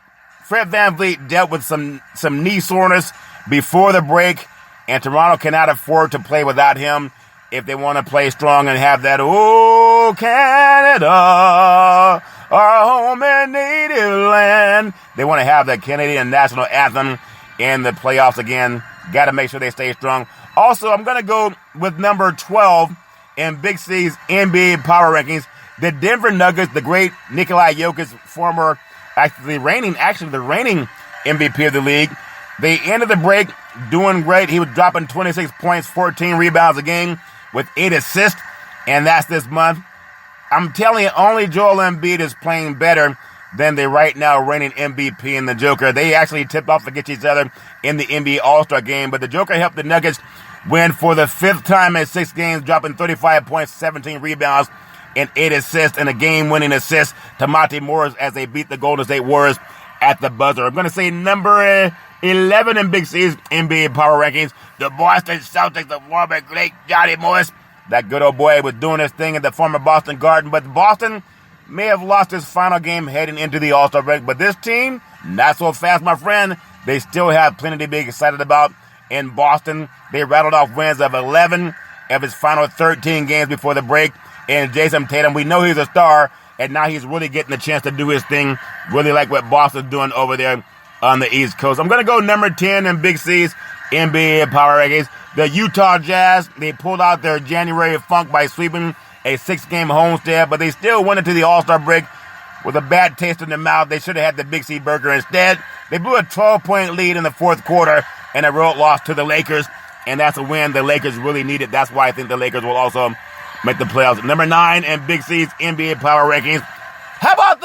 Fred VanVleet dealt with some knee soreness before the break, and Toronto cannot afford to play without him if they want to play strong and have that, oh, Canada, our home and native land. They want to have the Canadian national anthem in the playoffs again. Got to make sure they stay strong. Also, I'm going to go with number 12 in Big C's NBA Power Rankings. The Denver Nuggets, the great Nikola Jokic, the reigning MVP of the league. They ended the break doing great. He was dropping 26 points, 14 rebounds a game with 8 assists, and that's this month. I'm telling you, only Joel Embiid is playing better than the right now reigning MVP and the Joker. They actually tipped off against each other in the NBA All-Star game, but the Joker helped the Nuggets win for the 5th time in 6 games, dropping 35 points, 17 rebounds, and 8 assists, and a game-winning assist to Monty Morris as they beat the Golden State Warriors at the buzzer. I'm going to say number 11 in Big C's NBA Power Rankings, the Boston Celtics, the former great Johnny Morris. That good old boy was doing his thing at the former Boston Garden, but Boston may have lost his final game heading into the All-Star break, but this team, not so fast, my friend. They still have plenty to be excited about in Boston. They rattled off wins of 11 of his final 13 games before the break. And Jason Tatum, we know he's a star, and now he's really getting the chance to do his thing, really like what Boston's doing over there on the East Coast. I'm going to go number 10 in Big C's NBA Power Rankings. The Utah Jazz, they pulled out their January funk by sweeping a 6-game homestand, but they still went into the All-Star break with a bad taste in their mouth. They should have had the Big C burger instead. They blew a 12-point lead in the 4th quarter and a road loss to the Lakers, and that's a win the Lakers really needed. That's why I think the Lakers will also make the playoffs. Number 9 in Big C's NBA Power Rankings. How about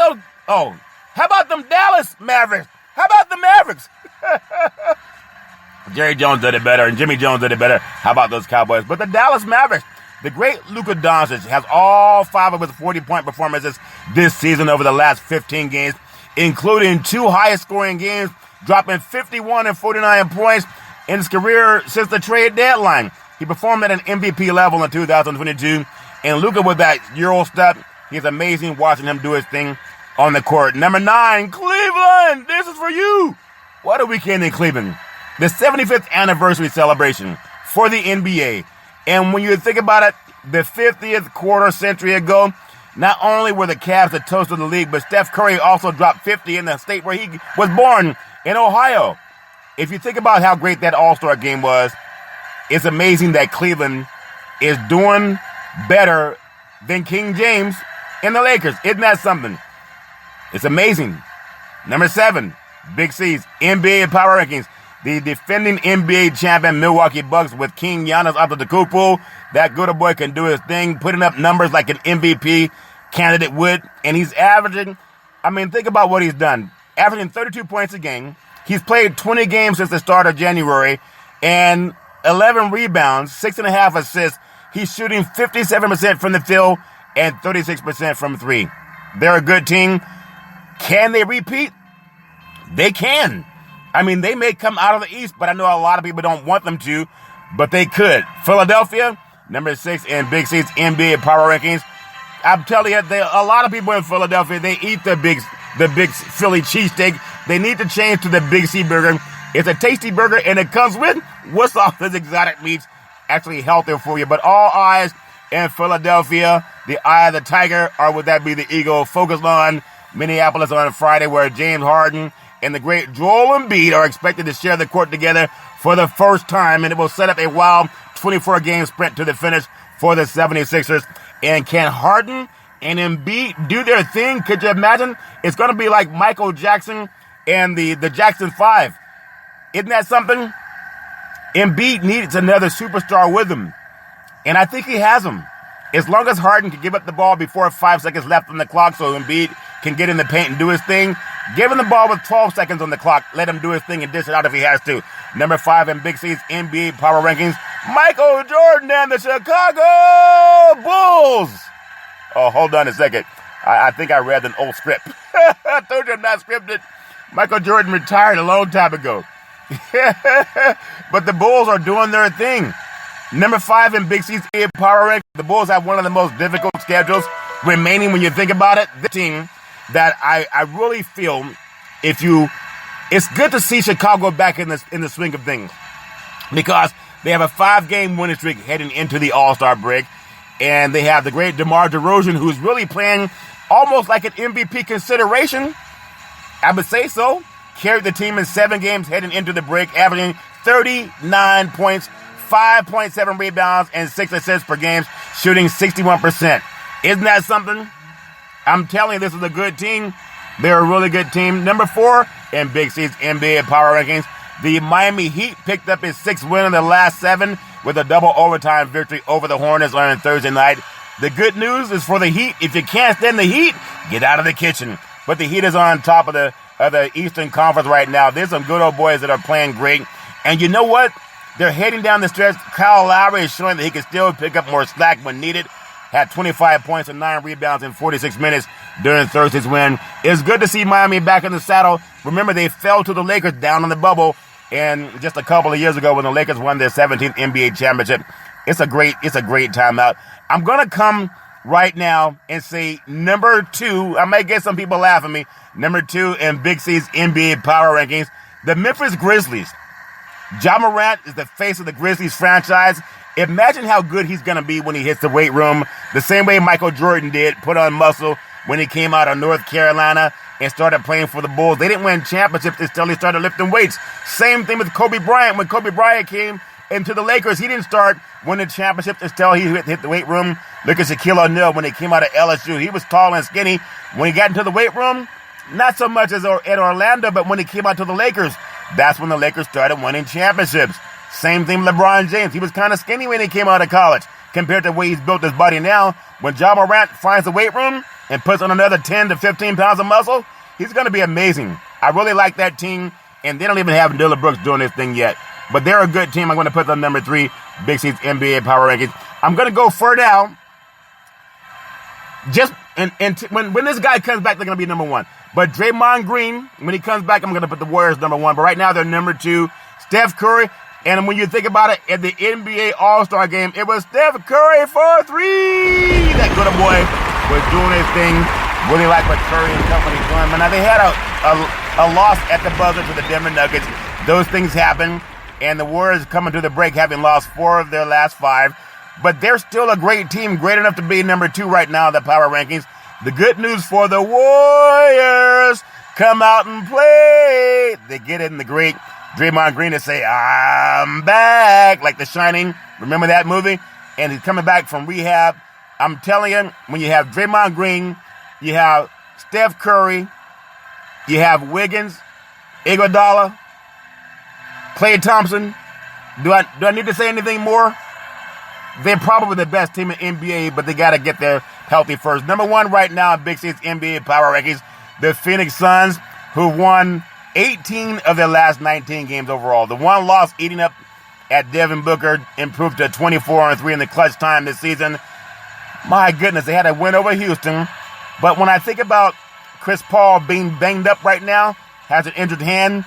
them Dallas Mavericks? How about the Mavericks? Jerry Jones did it better, and Jimmy Jones did it better. How about those Cowboys? But the Dallas Mavericks, the great Luka Doncic has all 5 of his 40-point performances this season over the last 15 games, including 2 highest-scoring games, dropping 51 and 49 points in his career since the trade deadline. He performed at an MVP level in 2022, and Luka with that Euro step, he's amazing watching him do his thing on the court. Number 9, Cleveland, this is for you. What a weekend in Cleveland. The 75th anniversary celebration for the NBA. And when you think about it, the 50th quarter century ago, not only were the Cavs the toast of the league, but Steph Curry also dropped 50 in the state where he was born, in Ohio. If you think about how great that All-Star game was, it's amazing that Cleveland is doing better than King James and the Lakers. Isn't that something? It's amazing. Number 7, Big C's NBA Power Rankings. The defending NBA champion Milwaukee Bucks with King Giannis Antetokounmpo. That good boy can do his thing, putting up numbers like an MVP candidate would. And he's averaging, think about what he's done. Averaging 32 points a game. He's played 20 games since the start of January and 11 rebounds, 6.5 assists. He's shooting 57% from the field and 36% from 3. They're a good team. Can they repeat? They can. They may come out of the East, but I know a lot of people don't want them to, but they could. Philadelphia, number 6 in Big C's NBA Power Rankings. I'm telling you, a lot of people in Philadelphia, they eat the big Philly cheesesteak. They need to change to the Big C burger. It's a tasty burger, and it comes with what's all those exotic meats, actually healthier for you. But all eyes in Philadelphia, the eye of the tiger, or would that be the eagle, focused on Minneapolis on Friday, where James Harden and the great Joel Embiid are expected to share the court together for the first time, and it will set up a wild 24-game sprint to the finish for the 76ers. And can Harden and Embiid do their thing, could you imagine? It's going to be like Michael Jackson and the Jackson 5. Isn't that something? Embiid needs another superstar with him. And I think he has him. As long as Harden can give up the ball before 5 seconds left on the clock so Embiid can get in the paint and do his thing, give him the ball with 12 seconds on the clock. Let him do his thing and dish it out if he has to. Number 5 in Big C's NBA Power Rankings, Michael Jordan and the Chicago Bulls. Oh, hold on a second. I think I read an old script. I told you I'm not scripted. Michael Jordan retired a long time ago. But the Bulls are doing their thing. Number 5 in Big C's Power Rank. The Bulls have one of the most difficult schedules remaining when you think about it. The team that I really feel it's good to see Chicago back in the swing of things, because they have a 5-game winning streak heading into the All-Star break, and they have the great DeMar DeRozan, who's really playing almost like an MVP consideration. I would say so. Carried the team in 7 games heading into the break, averaging 39 points, 5.7 rebounds, and 6 assists per game, shooting 61%. Isn't that something? I'm telling you, this is a good team. They're a really good team. Number 4 in Big C's NBA Power Rankings, the Miami Heat picked up his 6th win in the last 7 with a double overtime victory over the Hornets on Thursday night. The good news is for the Heat, if you can't stand the Heat, get out of the kitchen. But the Heat is on top of the Eastern Conference right now. There's some good old boys that are playing great. And you know what? They're heading down the stretch. Kyle Lowry is showing that he can still pick up more slack when needed. Had 25 points and 9 rebounds in 46 minutes during Thursday's win. It's good to see Miami back in the saddle. Remember, they fell to the Lakers down on the bubble, and just a couple of years ago when the Lakers won their 17th NBA championship. It's a great timeout. I'm going to come right now and say number 2. I might get some people laughing at me. Number 2 in Big C's NBA Power Rankings, the Memphis Grizzlies. Ja Morant is the face of the Grizzlies franchise. Imagine how good he's going to be when he hits the weight room, the same way Michael Jordan did, put on muscle when he came out of North Carolina and started playing for the Bulls. They didn't win championships until he started lifting weights. Same thing with Kobe Bryant. When Kobe Bryant came into the Lakers, he didn't start winning championships until he hit the weight room. Look at Shaquille O'Neal when he came out of LSU. He was tall and skinny. When he got into the weight room, not so much as at Orlando, but when he came out to the Lakers, that's when the Lakers started winning championships. Same thing with LeBron James. He was kind of skinny when he came out of college compared to the way he's built his body now. When Ja Morant finds the weight room and puts on another 10 to 15 pounds of muscle, he's going to be amazing. I really like that team, and they don't even have Dillon Brooks doing this thing yet. But they're a good team. I'm going to put them number 3, Big C's NBA Power Rankings. I'm going to go further down. When this guy comes back, they're going to be number 1. But Draymond Green, when he comes back, I'm going to put the Warriors number 1. But right now, they're number 2. Steph Curry. And when you think about it, at the NBA All-Star game, it was Steph Curry for 3. That good boy was doing his thing. Really like what Curry and company doing. But now they had a loss at the buzzer to the Denver Nuggets. Those things happen. And the Warriors coming to the break having lost 4 of their last 5. But they're still a great team, great enough to be number 2 right now in the power rankings. The good news for the Warriors, come out and play. They get in the great Draymond Green to say, I'm back, like The Shining. Remember that movie? And he's coming back from rehab. I'm telling you, when you have Draymond Green, you have Steph Curry, you have Wiggins, Iguodala, Klay Thompson. Do I need to say anything more? They're probably the best team in NBA, but they got to get there healthy first. Number 1 right now in Big C's NBA Power Rankings, the Phoenix Suns, who won 18 of their last 19 games overall. The one loss eating up at Devin Booker improved to 24-3 in the clutch time this season. My goodness, they had a win over Houston. But when I think about Chris Paul being banged up right now, has an injured hand,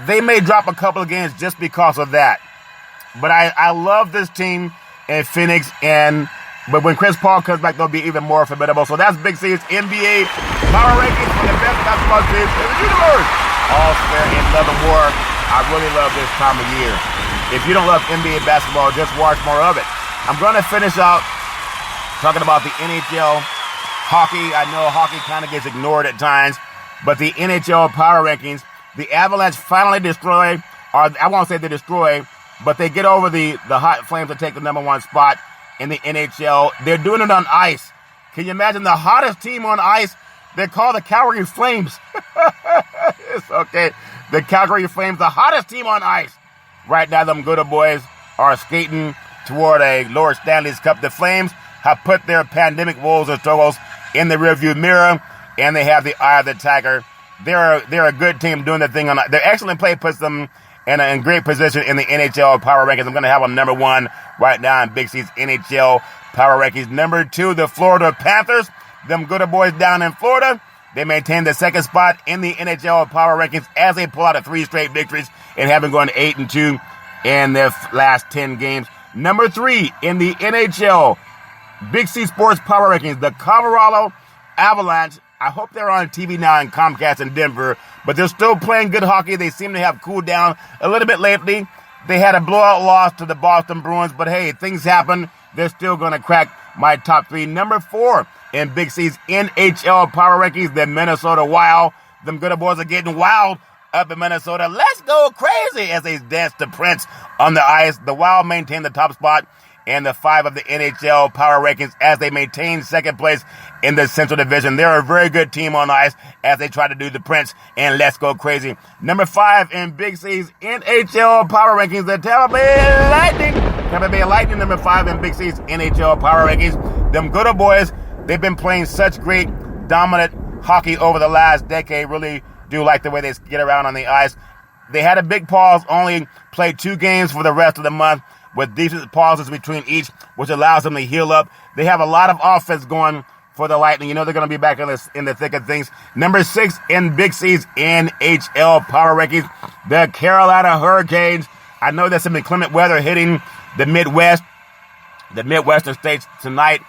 they may drop a couple of games just because of that. But I love this team in Phoenix, but when Chris Paul comes back, they'll be even more formidable. So that's Big C's NBA Power Rankings for the best basketball teams in the universe. All fair in love and war. I really love this time of year. If you don't love NBA basketball, just watch more of it. I'm going to finish out talking about the NHL hockey. I know hockey kind of gets ignored at times, but the NHL Power Rankings, the Avalanche finally destroy, or I won't say they destroy, but they get over the Hot Flames to take the number 1 spot in the NHL. They're doing it on ice. Can you imagine the hottest team on ice? They're called the Calgary Flames. It's okay. The Calgary Flames, the hottest team on ice. Right now, them good boys are skating toward a lower Stanley's Cup. The Flames have put their pandemic woes and struggles in the rearview mirror, and they have the eye of the tiger. They're a good team doing the thing. Their excellent play puts them in great position in the NHL Power Rankings. I'm going to have them number 1 right now in Big C's NHL Power Rankings. Number 2, the Florida Panthers. Them good boys down in Florida. They maintain the second spot in the NHL Power Rankings as they pull out of 3 straight victories and have been going 8-2 in their last 10 games. Number 3 in the NHL Big C Sports Power Rankings, the Colorado Avalanche. I hope they're on TV now in Comcast in Denver, but they're still playing good hockey. They seem to have cooled down a little bit lately. They had a blowout loss to the Boston Bruins, but hey, things happen. They're still going to crack my top 3. Number 4 in Big C's NHL Power Rankings, the Minnesota Wild. Them good boys are getting wild up in Minnesota. Let's go crazy as they dance to Prince on the ice. The Wild maintain the top spot and the 5 of the NHL Power Rankings as they maintain second place in the Central Division. They're a very good team on ice as they try to do the Prince and let's go crazy. Number 5 in Big C's NHL Power Rankings, the Tampa Bay Lightning. Tampa Bay Lightning, number 5 in Big C's NHL Power Rankings. Them good boys, they've been playing such great, dominant hockey over the last decade. Really do like the way they get around on the ice. They had a big pause, only played 2 games for the rest of the month, with decent pauses between each, which allows them to heal up. They have a lot of offense going for the Lightning. You know they're going to be back in the thick of things. Number 6 in Big C's NHL Power Rankings, the Carolina Hurricanes. I know there's some inclement weather hitting the Midwest, the Midwestern states tonight,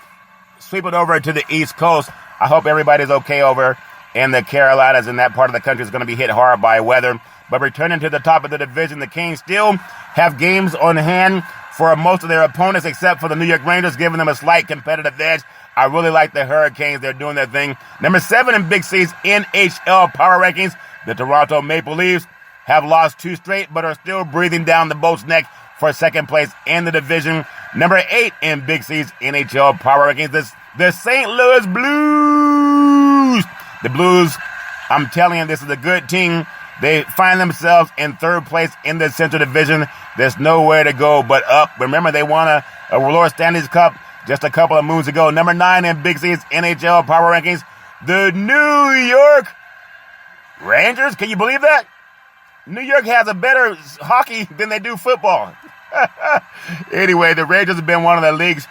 sweeping over to the East Coast. I hope everybody's okay over in the Carolinas, and that part of the country is going to be hit hard by weather. But returning to the top of the division, the Canes still have games on hand for most of their opponents, except for the New York Rangers, giving them a slight competitive edge. I really like the Hurricanes. They're doing their thing. Number 7 in Big C's NHL Power Rankings, the Toronto Maple Leafs have lost 2 straight, but are still breathing down the boat's neck for second place in the division. Number 8 in Big C's NHL Power Rankings, the St. Louis Blues. The Blues, I'm telling you, this is a good team. They find themselves in 3rd place in the Central Division. There's nowhere to go but up. Remember, they won a lower Stanley's Cup just a couple of moons ago. Number 9 in Big C's NHL Power Rankings, the New York Rangers. Can you believe that? New York has a better hockey than they do football. Anyway, the Rangers have been one of the league's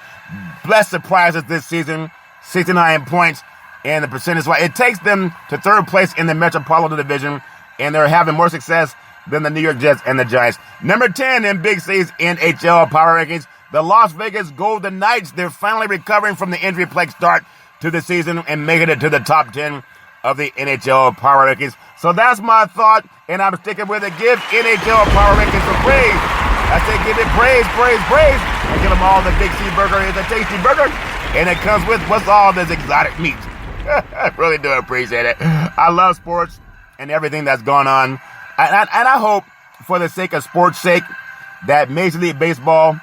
best surprises this season. 69 points and the percentage. It takes them to 3rd place in the Metropolitan Division, and they're having more success than the New York Jets and the Giants. Number 10 in Big C's NHL Power Rankings, the Las Vegas Golden Knights. They're finally recovering from the injury-plagued start to the season and making it to the top 10 of the NHL Power Rankings. So that's my thought, and I'm sticking with it. Give NHL Power Rankings some praise. I say give it praise, praise, praise, and give them all the Big C burger. It's a tasty burger, and it comes with what's all this exotic meat. I really do appreciate it. I love sports and everything that's gone on. And I hope, for the sake of sports' sake, that Major League Baseball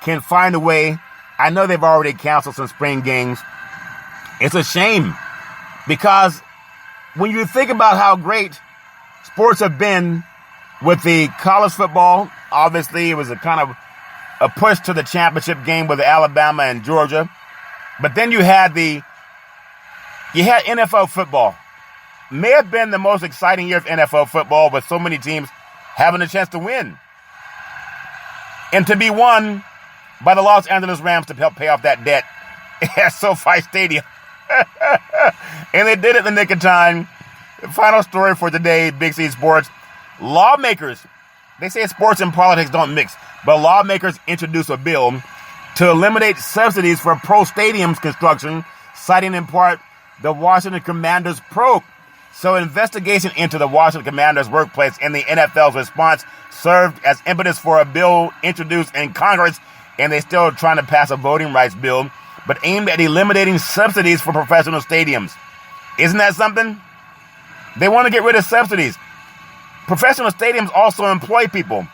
can find a way. I know they've already canceled some spring games. It's a shame, because when you think about how great sports have been with the college football, obviously it was a kind of a push to the championship game with Alabama and Georgia. But then you had NFL football. May have been the most exciting year of NFL football, with so many teams having a chance to win. And to be won by the Los Angeles Rams to help pay off that debt at SoFi Stadium. And they did it in the nick of time. The final story for today, Big C Sports. Lawmakers, they say sports and politics don't mix, but lawmakers introduced a bill to eliminate subsidies for pro stadiums construction, citing in part the Washington Commanders probe. So investigation into the Washington Commanders workplace and the NFL's response served as impetus for a bill introduced in Congress, and they're still trying to pass a voting rights bill, but aimed at eliminating subsidies for professional stadiums. Isn't that something? They want to get rid of subsidies. Professional stadiums also employ people.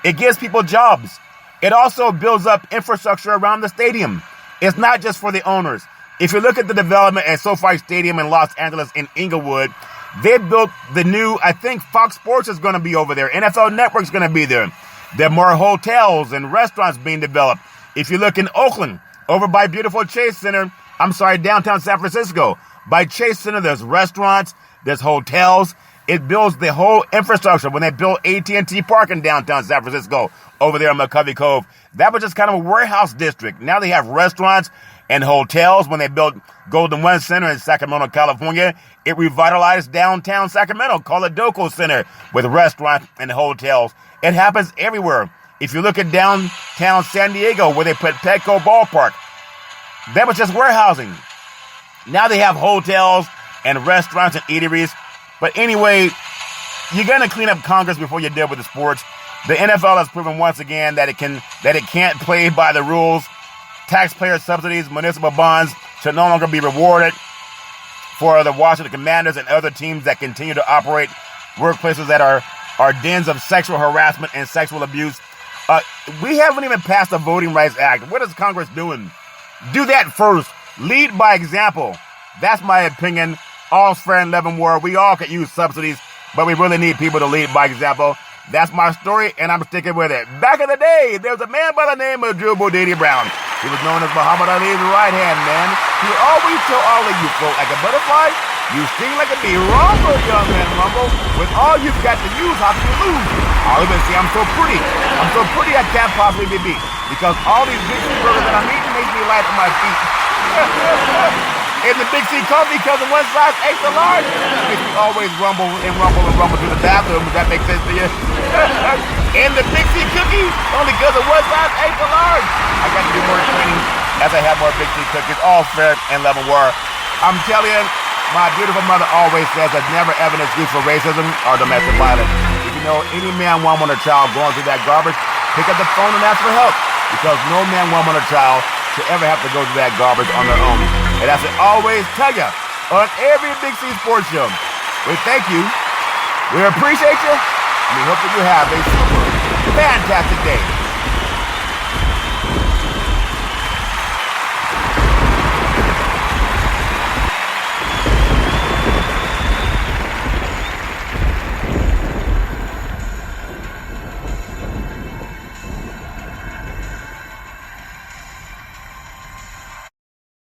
It gives people jobs. It also builds up infrastructure around the stadium. It's not just for the owners. If you look at the development at SoFi Stadium in Los Angeles in Inglewood, they built the new, I think Fox Sports is going to be over there. NFL Network's going to be there. There are more hotels and restaurants being developed. If you look in Oakland, over by beautiful downtown San Francisco, by Chase Center, there's restaurants, there's hotels. It builds the whole infrastructure. When they built AT&T Park in downtown San Francisco, over there in McCovey Cove, that was just kind of a warehouse district. Now they have restaurants and hotels. When they built Golden One Center in Sacramento, California, it revitalized downtown Sacramento, called it Doco Center, with restaurants and hotels. It happens everywhere. If you look at downtown San Diego, where they put Petco Ballpark, that was just warehousing. Now they have hotels and restaurants and eateries. But anyway, you're going to clean up Congress before you deal with the sports. The NFL has proven once again that it can't play by the rules. Taxpayer subsidies, municipal bonds should no longer be rewarded for the Washington Commanders and other teams that continue to operate workplaces that are dens of sexual harassment and sexual abuse. We haven't even passed the Voting Rights Act. What is Congress doing? Do that first. Lead by example. That's my opinion. All's fair in love and war. We all could use subsidies, but we really need people to lead by example. That's my story, and I'm sticking with it. Back in the day, there was a man by the name of Drew Bodini Brown. He was known as Muhammad Ali's right-hand man. He always told all of you, float like a butterfly, you sting like a bee. Rumble, young man, rumble. With all you've got to use, how can you lose? I'll even say I'm so pretty. I'm so pretty I can't possibly be beat. Because all these big burgers that I'm eating makes me light on my feet. In the Big C Coffee, because of one size extra large, makes me always rumble to the bathroom. Does that make sense to you? In the Big C Cookie, only because of one size extra large. I got to do more training as I have more Big C Cookies. All fair and love and war. I'm telling you, my beautiful mother always says there's never ever an excuse for racism or domestic violence. If you know any man, woman, or child going through that garbage, pick up the phone and ask for help. Because no man, woman, or child should ever have to go through that garbage on their own. And I should always tell you on every Big C Sports Show, we thank you, we appreciate you, and we hope that you have a super fantastic day.